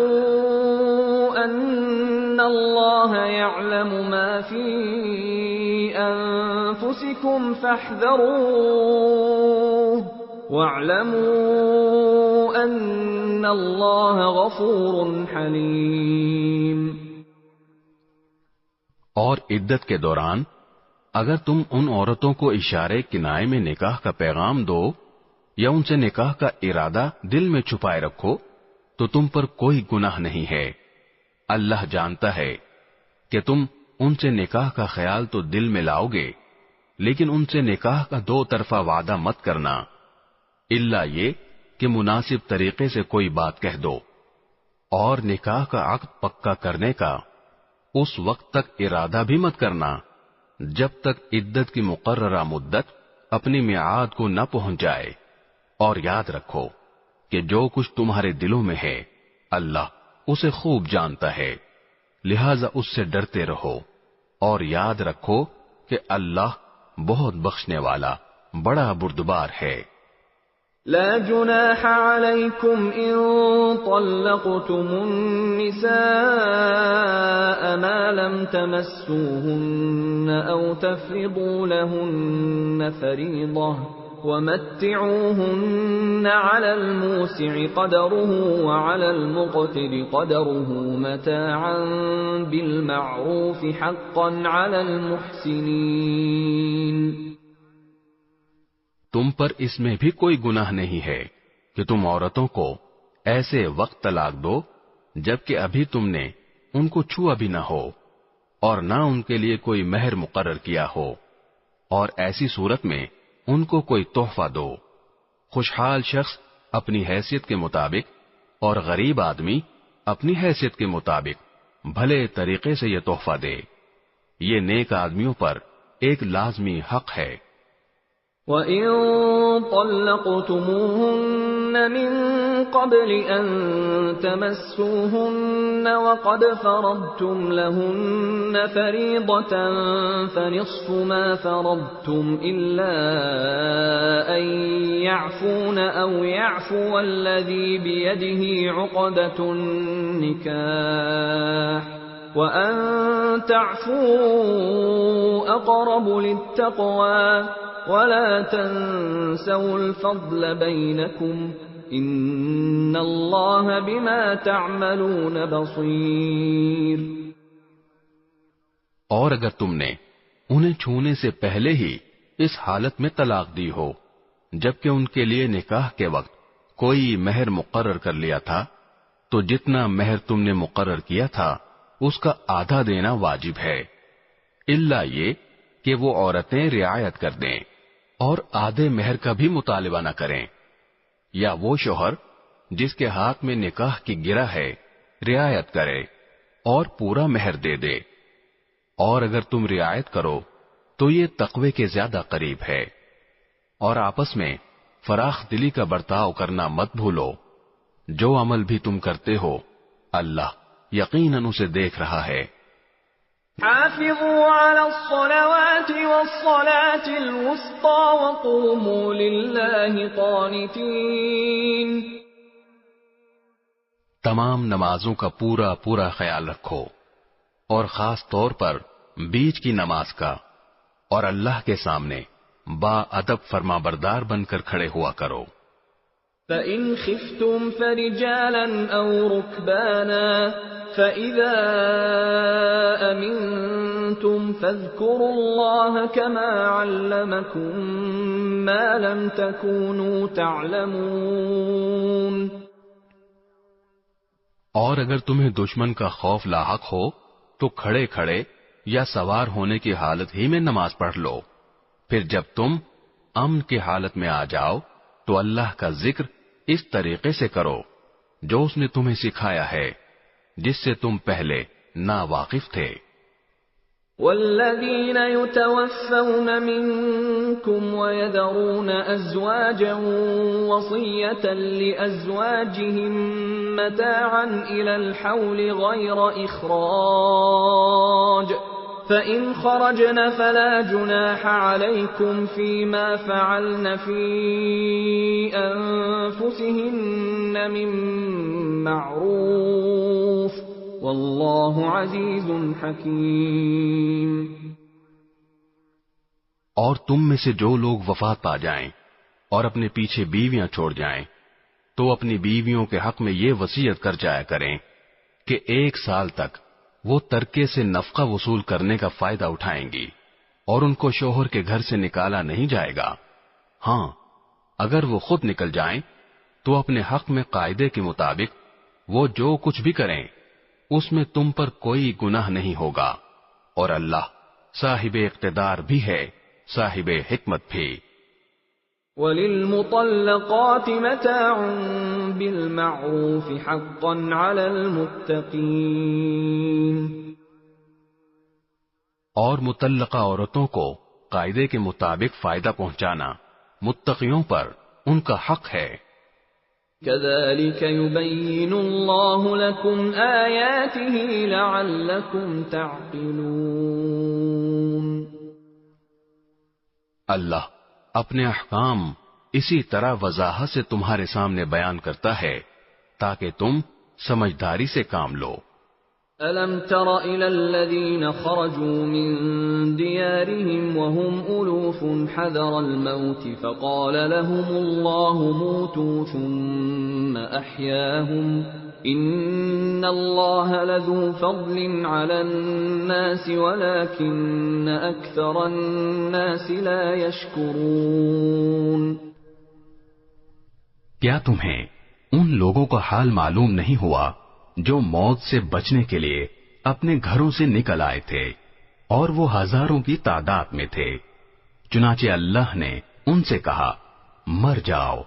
أن الله يعلم ما في أنفسكم فاحذروه واعلموا أن الله غفور حليم. اور عدت کے دوران اگر تم ان عورتوں کو اشارے کنائے میں نکاح کا پیغام دو یا ان سے نکاح کا ارادہ دل میں چھپائے رکھو تو تم پر کوئی گناہ نہیں ہے. اللہ جانتا ہے کہ تم ان سے نکاح کا خیال تو دل میں لاؤ گے لیکن ان سے نکاح کا 2 طرفہ وعدہ مت کرنا الا یہ کہ مناسب طریقے سے کوئی بات کہہ دو. اور نکاح کا عقد پکا کرنے کا اس وقت تک ارادہ بھی مت کرنا جب تک عدت کی مقررہ مدت اپنی میعاد کو نہ پہنچ جائے. اور یاد رکھو کہ جو کچھ تمہارے دلوں میں ہے اللہ اسے خوب جانتا ہے. لہذا اس سے ڈرتے رہو اور یاد رکھو کہ اللہ بہت بخشنے والا بڑا بردبار ہے۔ لا جناح عليكم إن طلقتم النساء ما لم تمسوهن أو تفرضوا لهن فريضة ومتعوهن على الموسع قدره وعلى المقتر قدره متاعا بالمعروف حقا على المحسنين۔ تم پر اس میں بھی کوئی گناہ نہیں ہے کہ تم عورتوں کو ایسے وقت طلاق دو جبکہ ابھی تم نے ان کو چھوا بھی نہ ہو اور نہ ان کے لیے کوئی مہر مقرر کیا ہو، اور ایسی صورت میں ان کو کوئی تحفہ دو۔ خوشحال شخص اپنی حیثیت کے مطابق اور غریب آدمی اپنی حیثیت کے مطابق بھلے طریقے سے یہ تحفہ دے، یہ نیک آدمیوں پر ایک لازمی حق ہے۔ وَإِن طَلَّقْتُمُوهُنَّ مِن قَبْلِ أَن تَمَسُّوهُنَّ وَقَدْ فَرَضْتُمْ لَهُنَّ فَرِيضَةً فَنِصْفُ مَا فَرَضْتُمْ إِلَّا أَن يَعْفُونَ أَوْ يَعْفُوَ الَّذِي بِيَدِهِ عُقْدَةُ النِّكَاحِ وَأَن تَعْفُوا أَقْرَبُ لِلتَّقْوَى وَلَا تَنسَوْا الْفَضْلَ بَيْنَكُمْ إِنَّ اللَّهَ بِمَا تَعْمَلُونَ بَصِيرٌ۔ اور اگر تم نے انہیں چھونے سے پہلے ہی اس حالت میں طلاق دی ہو جبکہ ان کے لیے نکاح کے وقت کوئی مہر مقرر کر لیا تھا، تو جتنا مہر تم نے مقرر کیا تھا اس کا آدھا دینا واجب ہے، الا یہ کہ وہ عورتیں رعایت کر دیں اور آدھے مہر کا بھی مطالبہ نہ کریں، یا وہ شوہر جس کے ہاتھ میں نکاح کی گرہ ہے رعایت کرے اور پورا مہر دے دے، اور اگر تم رعایت کرو تو یہ تقوی کے زیادہ قریب ہے، اور آپس میں فراخ دلی کا برتاؤ کرنا مت بھولو، جو عمل بھی تم کرتے ہو اللہ یقیناً اسے دیکھ رہا ہے۔ حافظوا على الصلوات والصلاة الوسطى وقوموا لله قانتين۔ تمام نمازوں کا پورا پورا خیال رکھو، اور خاص طور پر بیچ کی نماز کا، اور اللہ کے سامنے با ادب فرما بردار بن کر کھڑے ہوا کرو۔ فَإِنْ خِفْتُمْ فَرِجَالًا أَوْ رُكْبَانًا فَإِذَا أَمِنْتُمْ فَاذْكُرُوا اللَّهَ كَمَا عَلَّمَكُمْ مَا لَمْ تَكُونُوا تَعْلَمُونَ۔ اور اگر تمہیں دشمن کا خوف لاحق ہو تو کھڑے کھڑے یا سوار ہونے کی حالت ہی میں نماز پڑھ لو، پھر جب تم امن کی حالت میں آ جاؤ تو اللہ کا ذکر اس طریقے سے کرو جو اس نے تمہیں سکھایا ہے، جس سے تم پہلے ناواقف تھے۔ والذین یتوفون منکم ویذرون ازواجا وصیة لازواجهم متاعا الى الحول غیر اخراج فإن خرجن فلا جناح عليكم فيما فعلن في أنفسهن من معروف والله عزيز حكيم۔ اور تم میں سے جو لوگ وفات پا جائیں اور اپنے پیچھے بیویاں چھوڑ جائیں تو اپنی بیویوں کے حق میں یہ وصیت کر جایا کریں کہ 1 سال تک وہ ترکے سے نفقہ وصول کرنے کا فائدہ اٹھائیں گی اور ان کو شوہر کے گھر سے نکالا نہیں جائے گا۔ ہاں، اگر وہ خود نکل جائیں تو اپنے حق میں قاعدے کے مطابق وہ جو کچھ بھی کریں اس میں تم پر کوئی گناہ نہیں ہوگا، اور اللہ صاحب اقتدار بھی ہے، صاحب حکمت بھی۔ وَلِلْمُطَلَّقَاتِ مَتَاعٌ بِالْمَعْرُوفِ حَقًّا عَلَى الْمُتَّقِينَ۔ اور مطلقہ عورتوں کو قاعدے کے مطابق فائدہ پہنچانا متقیوں پر ان کا حق ہے۔ كذلك يبين الله لكم آياته لعلكم تعقلون. اللہ اپنے احکام اسی طرح وضاحت سے تمہارے سامنے بیان کرتا ہے تاکہ تم سمجھداری سے کام لو. أَلَمْ تَرَ إِلَى الَّذِينَ خَرَجُوا مِن دِيَارِهِمْ وَهُمْ أُلُوفٌ حَذَرَ الْمَوْتِ فَقَالَ لَهُمُ اللَّهُ مُوتُوا ثُمَّ أَحْيَاهُمْ إِنَّ اللَّهَ لَذُو فَضْلٍ عَلَى النَّاسِ وَلَكِنَّ أَكْثَرَ النَّاسِ لَا يَشْكُرُونَ. کیا تمہیں ان لوگوں کا حال معلوم نہیں ہوا جو موت سے بچنے کے لیے اپنے گھروں سے نکل آئے تھے اور وہ ہزاروں کی تعداد میں تھے؟ چنانچہ اللہ نے ان سے کہا مر جاؤ،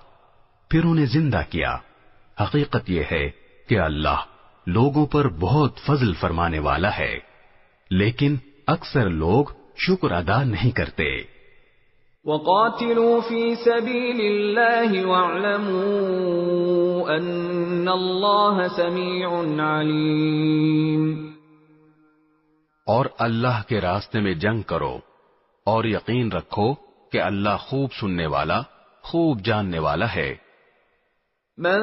پھر انہیں زندہ کیا. حقیقت یہ ہے کہ اللہ لوگوں پر بہت فضل فرمانے والا ہے، لیکن اکثر لوگ شکر ادا نہیں کرتے. وَقَاتِلُوا فِي سَبِيلِ اللَّهِ وَاعْلَمُوا أَنَّ اللَّهَ سَمِيعٌ عَلِيمٌ. اور اللہ کے راستے میں جنگ کرو اور یقین رکھو کہ اللہ خوب سننے والا، خوب جاننے والا ہے. من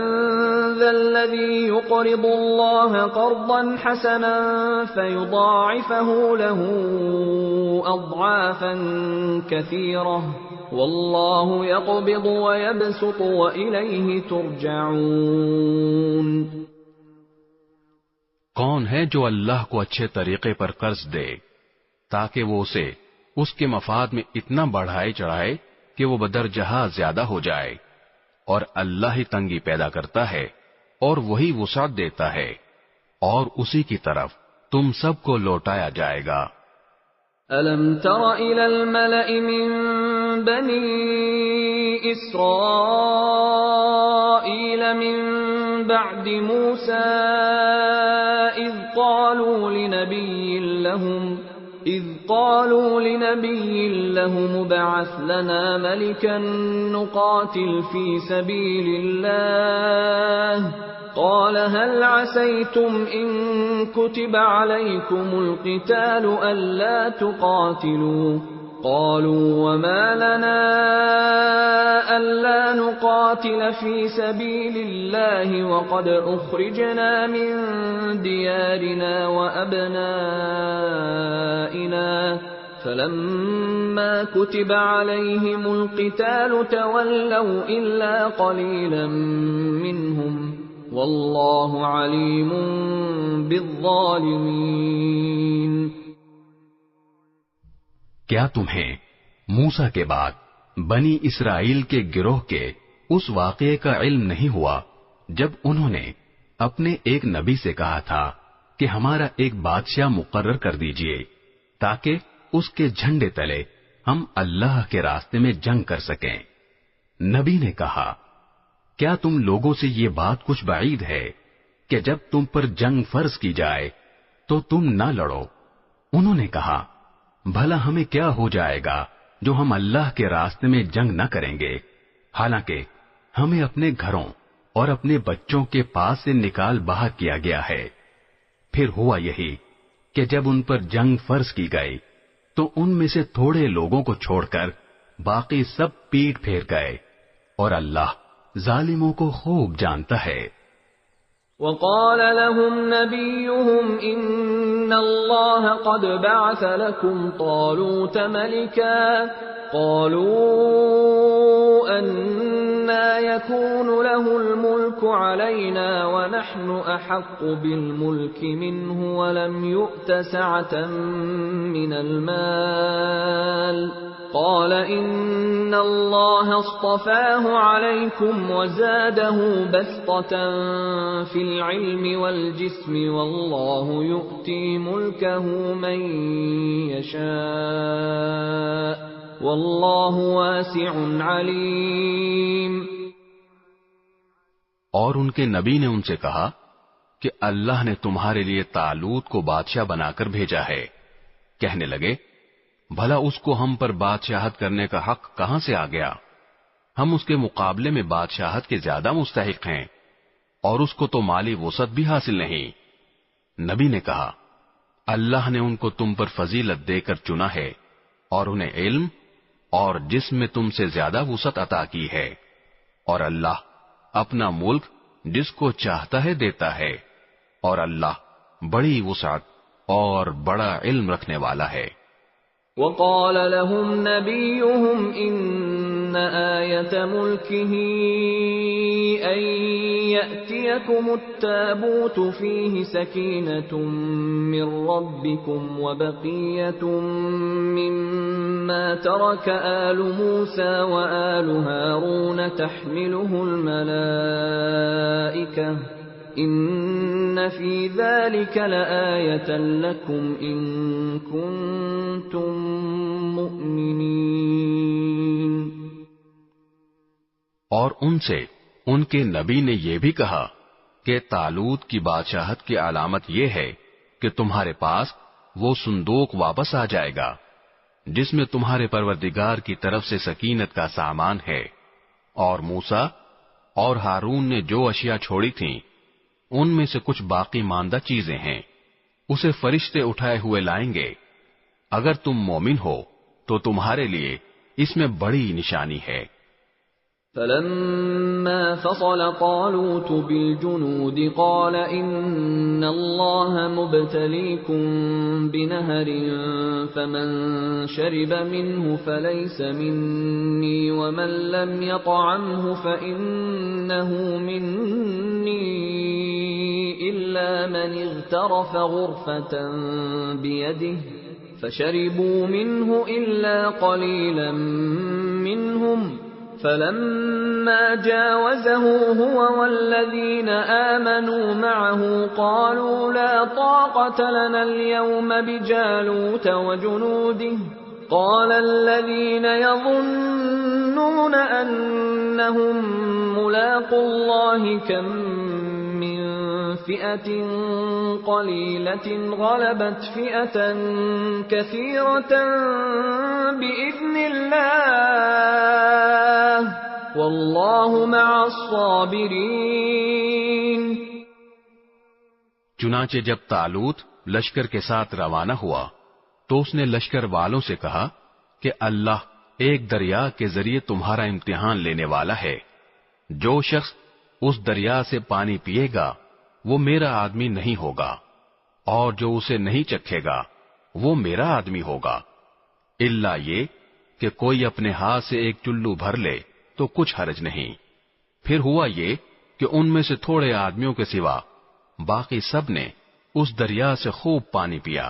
ذا الذي يقرض الله قرضا حسنا فيضاعفه له أضعافا كثيرة والله يقبض ويبسط وإليه ترجعون. کون ہے جو اللہ کو اچھے طریقے پر قرض دے تاکہ وہ اسے اس کے مفاد میں اتنا بڑھائے چڑھائے کہ وہ بدرجہ زیادہ ہو جائے، اور اللہ ہی تنگی پیدا کرتا ہے اور وہی وسعت دیتا ہے، اور اسی کی طرف تم سب کو لوٹایا جائے گا. أَلَمْ تَرَ إِلَى الْمَلَإِ مِن بَنِي إِسْرَائِيلَ مِن بَعْدِ مُوسَىٰ إِذْ قَالُوا لِنَبِيٍّ لَّهُمُ ابْعَثْ لَنَا مَلِكًا نُّقَاتِلْ فِي سَبِيلِ اللَّهِ قَالَ هَلْ عَسَيْتُمْ إِن كُتِبَ عَلَيْكُمُ الْقِتَالُ أَلَّا تُقَاتِلُوا قَالُوا وَمَا لَنَا أَلَّا نُقَاتِلَ فِي سَبِيلِ اللَّهِ وَقَدْ أُخْرِجْنَا مِن دِيَارِنَا وَأَبْنَائِنَا فَلَمَّا كُتِبَ عَلَيْهِمُ الْقِتَالُ تَوَلَّوْا إِلَّا قَلِيلًا مِّنْهُمْ وَاللَّهُ عَلِيمٌ بِالظَّالِمِينَ. کیا تمہیں موسیٰ کے بعد بنی اسرائیل کے گروہ کے اس واقعے کا علم نہیں ہوا جب انہوں نے اپنے ایک نبی سے کہا تھا کہ ہمارا ایک بادشاہ مقرر کر دیجئے تاکہ اس کے جھنڈے تلے ہم اللہ کے راستے میں جنگ کر سکیں؟ نبی نے کہا کیا تم لوگوں سے یہ بات کچھ بعید ہے کہ جب تم پر جنگ فرض کی جائے تو تم نہ لڑو؟ انہوں نے کہا بھلا ہمیں کیا ہو جائے گا جو ہم اللہ کے راستے میں جنگ نہ کریں گے، حالانکہ ہمیں اپنے گھروں اور اپنے بچوں کے پاس سے نکال باہر کیا گیا ہے. پھر ہوا یہی کہ جب ان پر جنگ فرض کی گئی تو ان میں سے تھوڑے لوگوں کو چھوڑ کر باقی سب پیٹ پھیر گئے، اور اللہ ظالموں کو خوب جانتا ہے. وقال لهم نبيهم إن الله قد بعث لكم طالوت ملكا قالوا أنى يكون له الملك علينا ونحن أحق بالملك منه ولم يؤت سعة من المال قال إن الله اصطفاه عليكم وزاده بسطة في العلم والجسم والله يؤتي ملكه من يشاء واللہ واسع علیم. اور ان کے نبی نے ان سے کہا کہ اللہ نے تمہارے لیے طالوت کو بادشاہ بنا کر بھیجا ہے. کہنے لگے بھلا اس کو ہم پر بادشاہت کرنے کا حق کہاں سے آ گیا؟ ہم اس کے مقابلے میں بادشاہت کے زیادہ مستحق ہیں اور اس کو تو مالی وسعت بھی حاصل نہیں۔ نبی نے کہا، اللہ نے ان کو تم پر فضیلت دے کر چنا ہے اور انہیں علم اور جسم میں تم سے زیادہ وسعت عطا کی ہے، اور اللہ اپنا ملک جس کو چاہتا ہے دیتا ہے، اور اللہ بڑی وسعت اور بڑا علم رکھنے والا ہے۔ وقال لهم نبيهم إن آية ملكه أن يأتيكم التابوت فيه سكينة من ربكم وبقية مما ترك آل موسى وآل هارون تحمله الملائكة ان فی ذلک لآیۃ لکم ان کنتم مؤمنین۔ اور ان سے ان کے نبی نے یہ بھی کہا کہ طالوت کی بادشاہت کی علامت یہ ہے کہ تمہارے پاس وہ صندوق واپس آ جائے گا جس میں تمہارے پروردگار کی طرف سے سکینت کا سامان ہے، اور موسیٰ اور ہارون نے جو اشیاء چھوڑی تھیں ان میں سے کچھ باقی ماندہ چیزیں ہیں، اسے فرشتے اٹھائے ہوئے لائیں گے۔ اگر تم مومن ہو تو تمہارے لیے اس میں بڑی نشانی ہے۔ فلما فصل طالوت بالجنود قال ان الله مبتليكم بنهر فمن شرب منه فليس مني ومن لم يطعمه فإنه مني إلا من اغترف غرفة بيده فشربوا منه إلا قليلا منهم فلما جاوزه هو والذين آمنوا معه قالوا لا طاقة لنا اليوم بجالوت وجنوده قال الذين يظنون أنهم ملاقو الله كم من فئة قليلة غلبت فئة كثيرة بإذن الله واللہ مع الصابرین۔ چنانچہ جب طالوت لشکر کے ساتھ روانہ ہوا تو اس نے لشکر والوں سے کہا کہ اللہ ایک دریا کے ذریعے تمہارا امتحان لینے والا ہے، جو شخص اس دریا سے پانی پیے گا وہ میرا آدمی نہیں ہوگا، اور جو اسے نہیں چکھے گا وہ میرا آدمی ہوگا، الا یہ کہ کوئی اپنے ہاتھ سے ایک چلو بھر لے تو کچھ حرج نہیں۔ پھر ہوا یہ کہ ان میں سے تھوڑے آدمیوں کے سوا باقی سب نے اس دریا سے خوب پانی پیا۔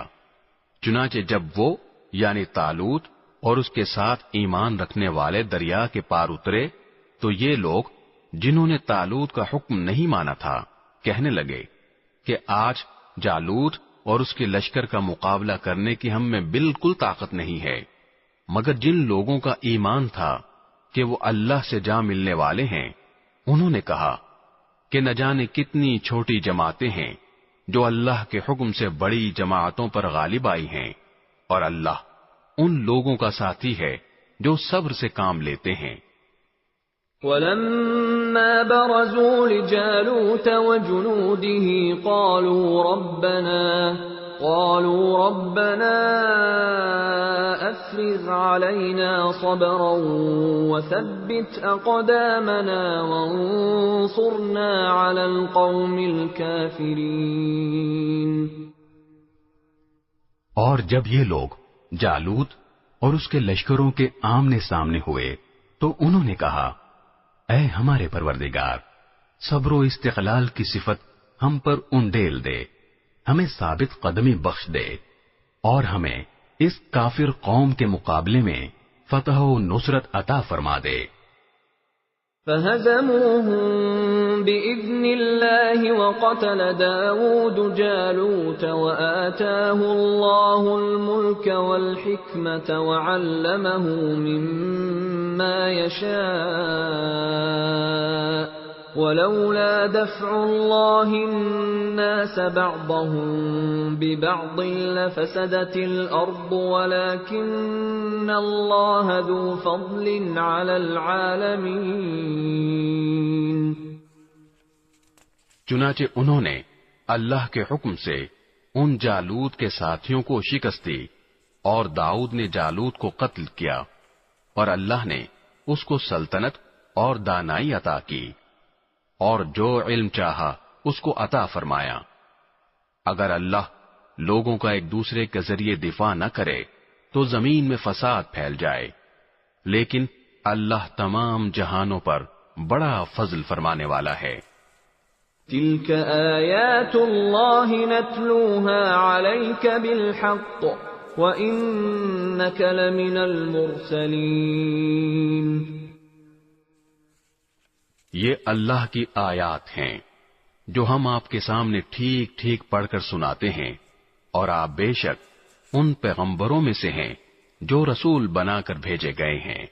چنانچہ جب وہ یعنی طالوت اور اس کے ساتھ ایمان رکھنے والے دریا کے پار اترے تو یہ لوگ جنہوں نے طالوت کا حکم نہیں مانا تھا کہنے لگے کہ آج جالوت اور اس کے لشکر کا مقابلہ کرنے کی ہم میں بالکل طاقت نہیں ہے، مگر جن لوگوں کا ایمان تھا کہ وہ اللہ سے جا ملنے والے ہیں انہوں نے کہا کہ نہ جانے کتنی چھوٹی جماعتیں ہیں جو اللہ کے حکم سے بڑی جماعتوں پر غالب آئی ہیں، اور اللہ ان لوگوں کا ساتھی ہے جو صبر سے کام لیتے ہیں۔ وَلَمَّا بَرَزُوا لِجَالُوتَ وَجُنُودِهِ قالوا ربنا افرغ علينا صبرا وثبت اقدامنا وانصرنا على القوم الكافرين۔ اور جب یہ لوگ جالوت اور اس کے لشکروں کے آمنے سامنے ہوئے تو انہوں نے کہا، اے ہمارے پروردگار، صبر و استقلال کی صفت ہم پر انڈیل دے، ہمیں ثابت قدمی بخش دے، اور ہمیں اس کافر قوم کے مقابلے میں فتح و نصرت عطا فرما دے۔ فَهَزَمُوهُم بِإِذْنِ اللَّهِ وَقَتَلَ دَاوُودُ جَالُوتَ وَآتَاهُ اللَّهُ الْمُلْكَ وَالْحِكْمَةَ وَعَلَّمَهُ مِمَّا يَشَاءُ ولولا دفع الله الناس بعضهم ببعض لفسدت الأرض ولكن الله ذو فضل على العالمين. چنانچہ انہوں نے اللہ کے حکم سے ان جالوت کے ساتھیوں کو شکست دی اور داؤد نے جالوت کو قتل کیا اور اللہ نے اس کو سلطنت اور دانائی عطا کی اور جو علم چاہا اس کو عطا فرمایا. اگر اللہ لوگوں کا ایک دوسرے کے ذریعے دفاع نہ کرے تو زمین میں فساد پھیل جائے، لیکن اللہ تمام جہانوں پر بڑا فضل فرمانے والا ہے. تلك آیات اللہ نتلوها علیک بالحق وإنک لمن المرسلین. یہ اللہ کی آیات ہیں جو ہم آپ کے سامنے ٹھیک ٹھیک پڑھ کر سناتے ہیں، اور آپ بے شک ان پیغمبروں میں سے ہیں جو رسول بنا کر بھیجے گئے ہیں.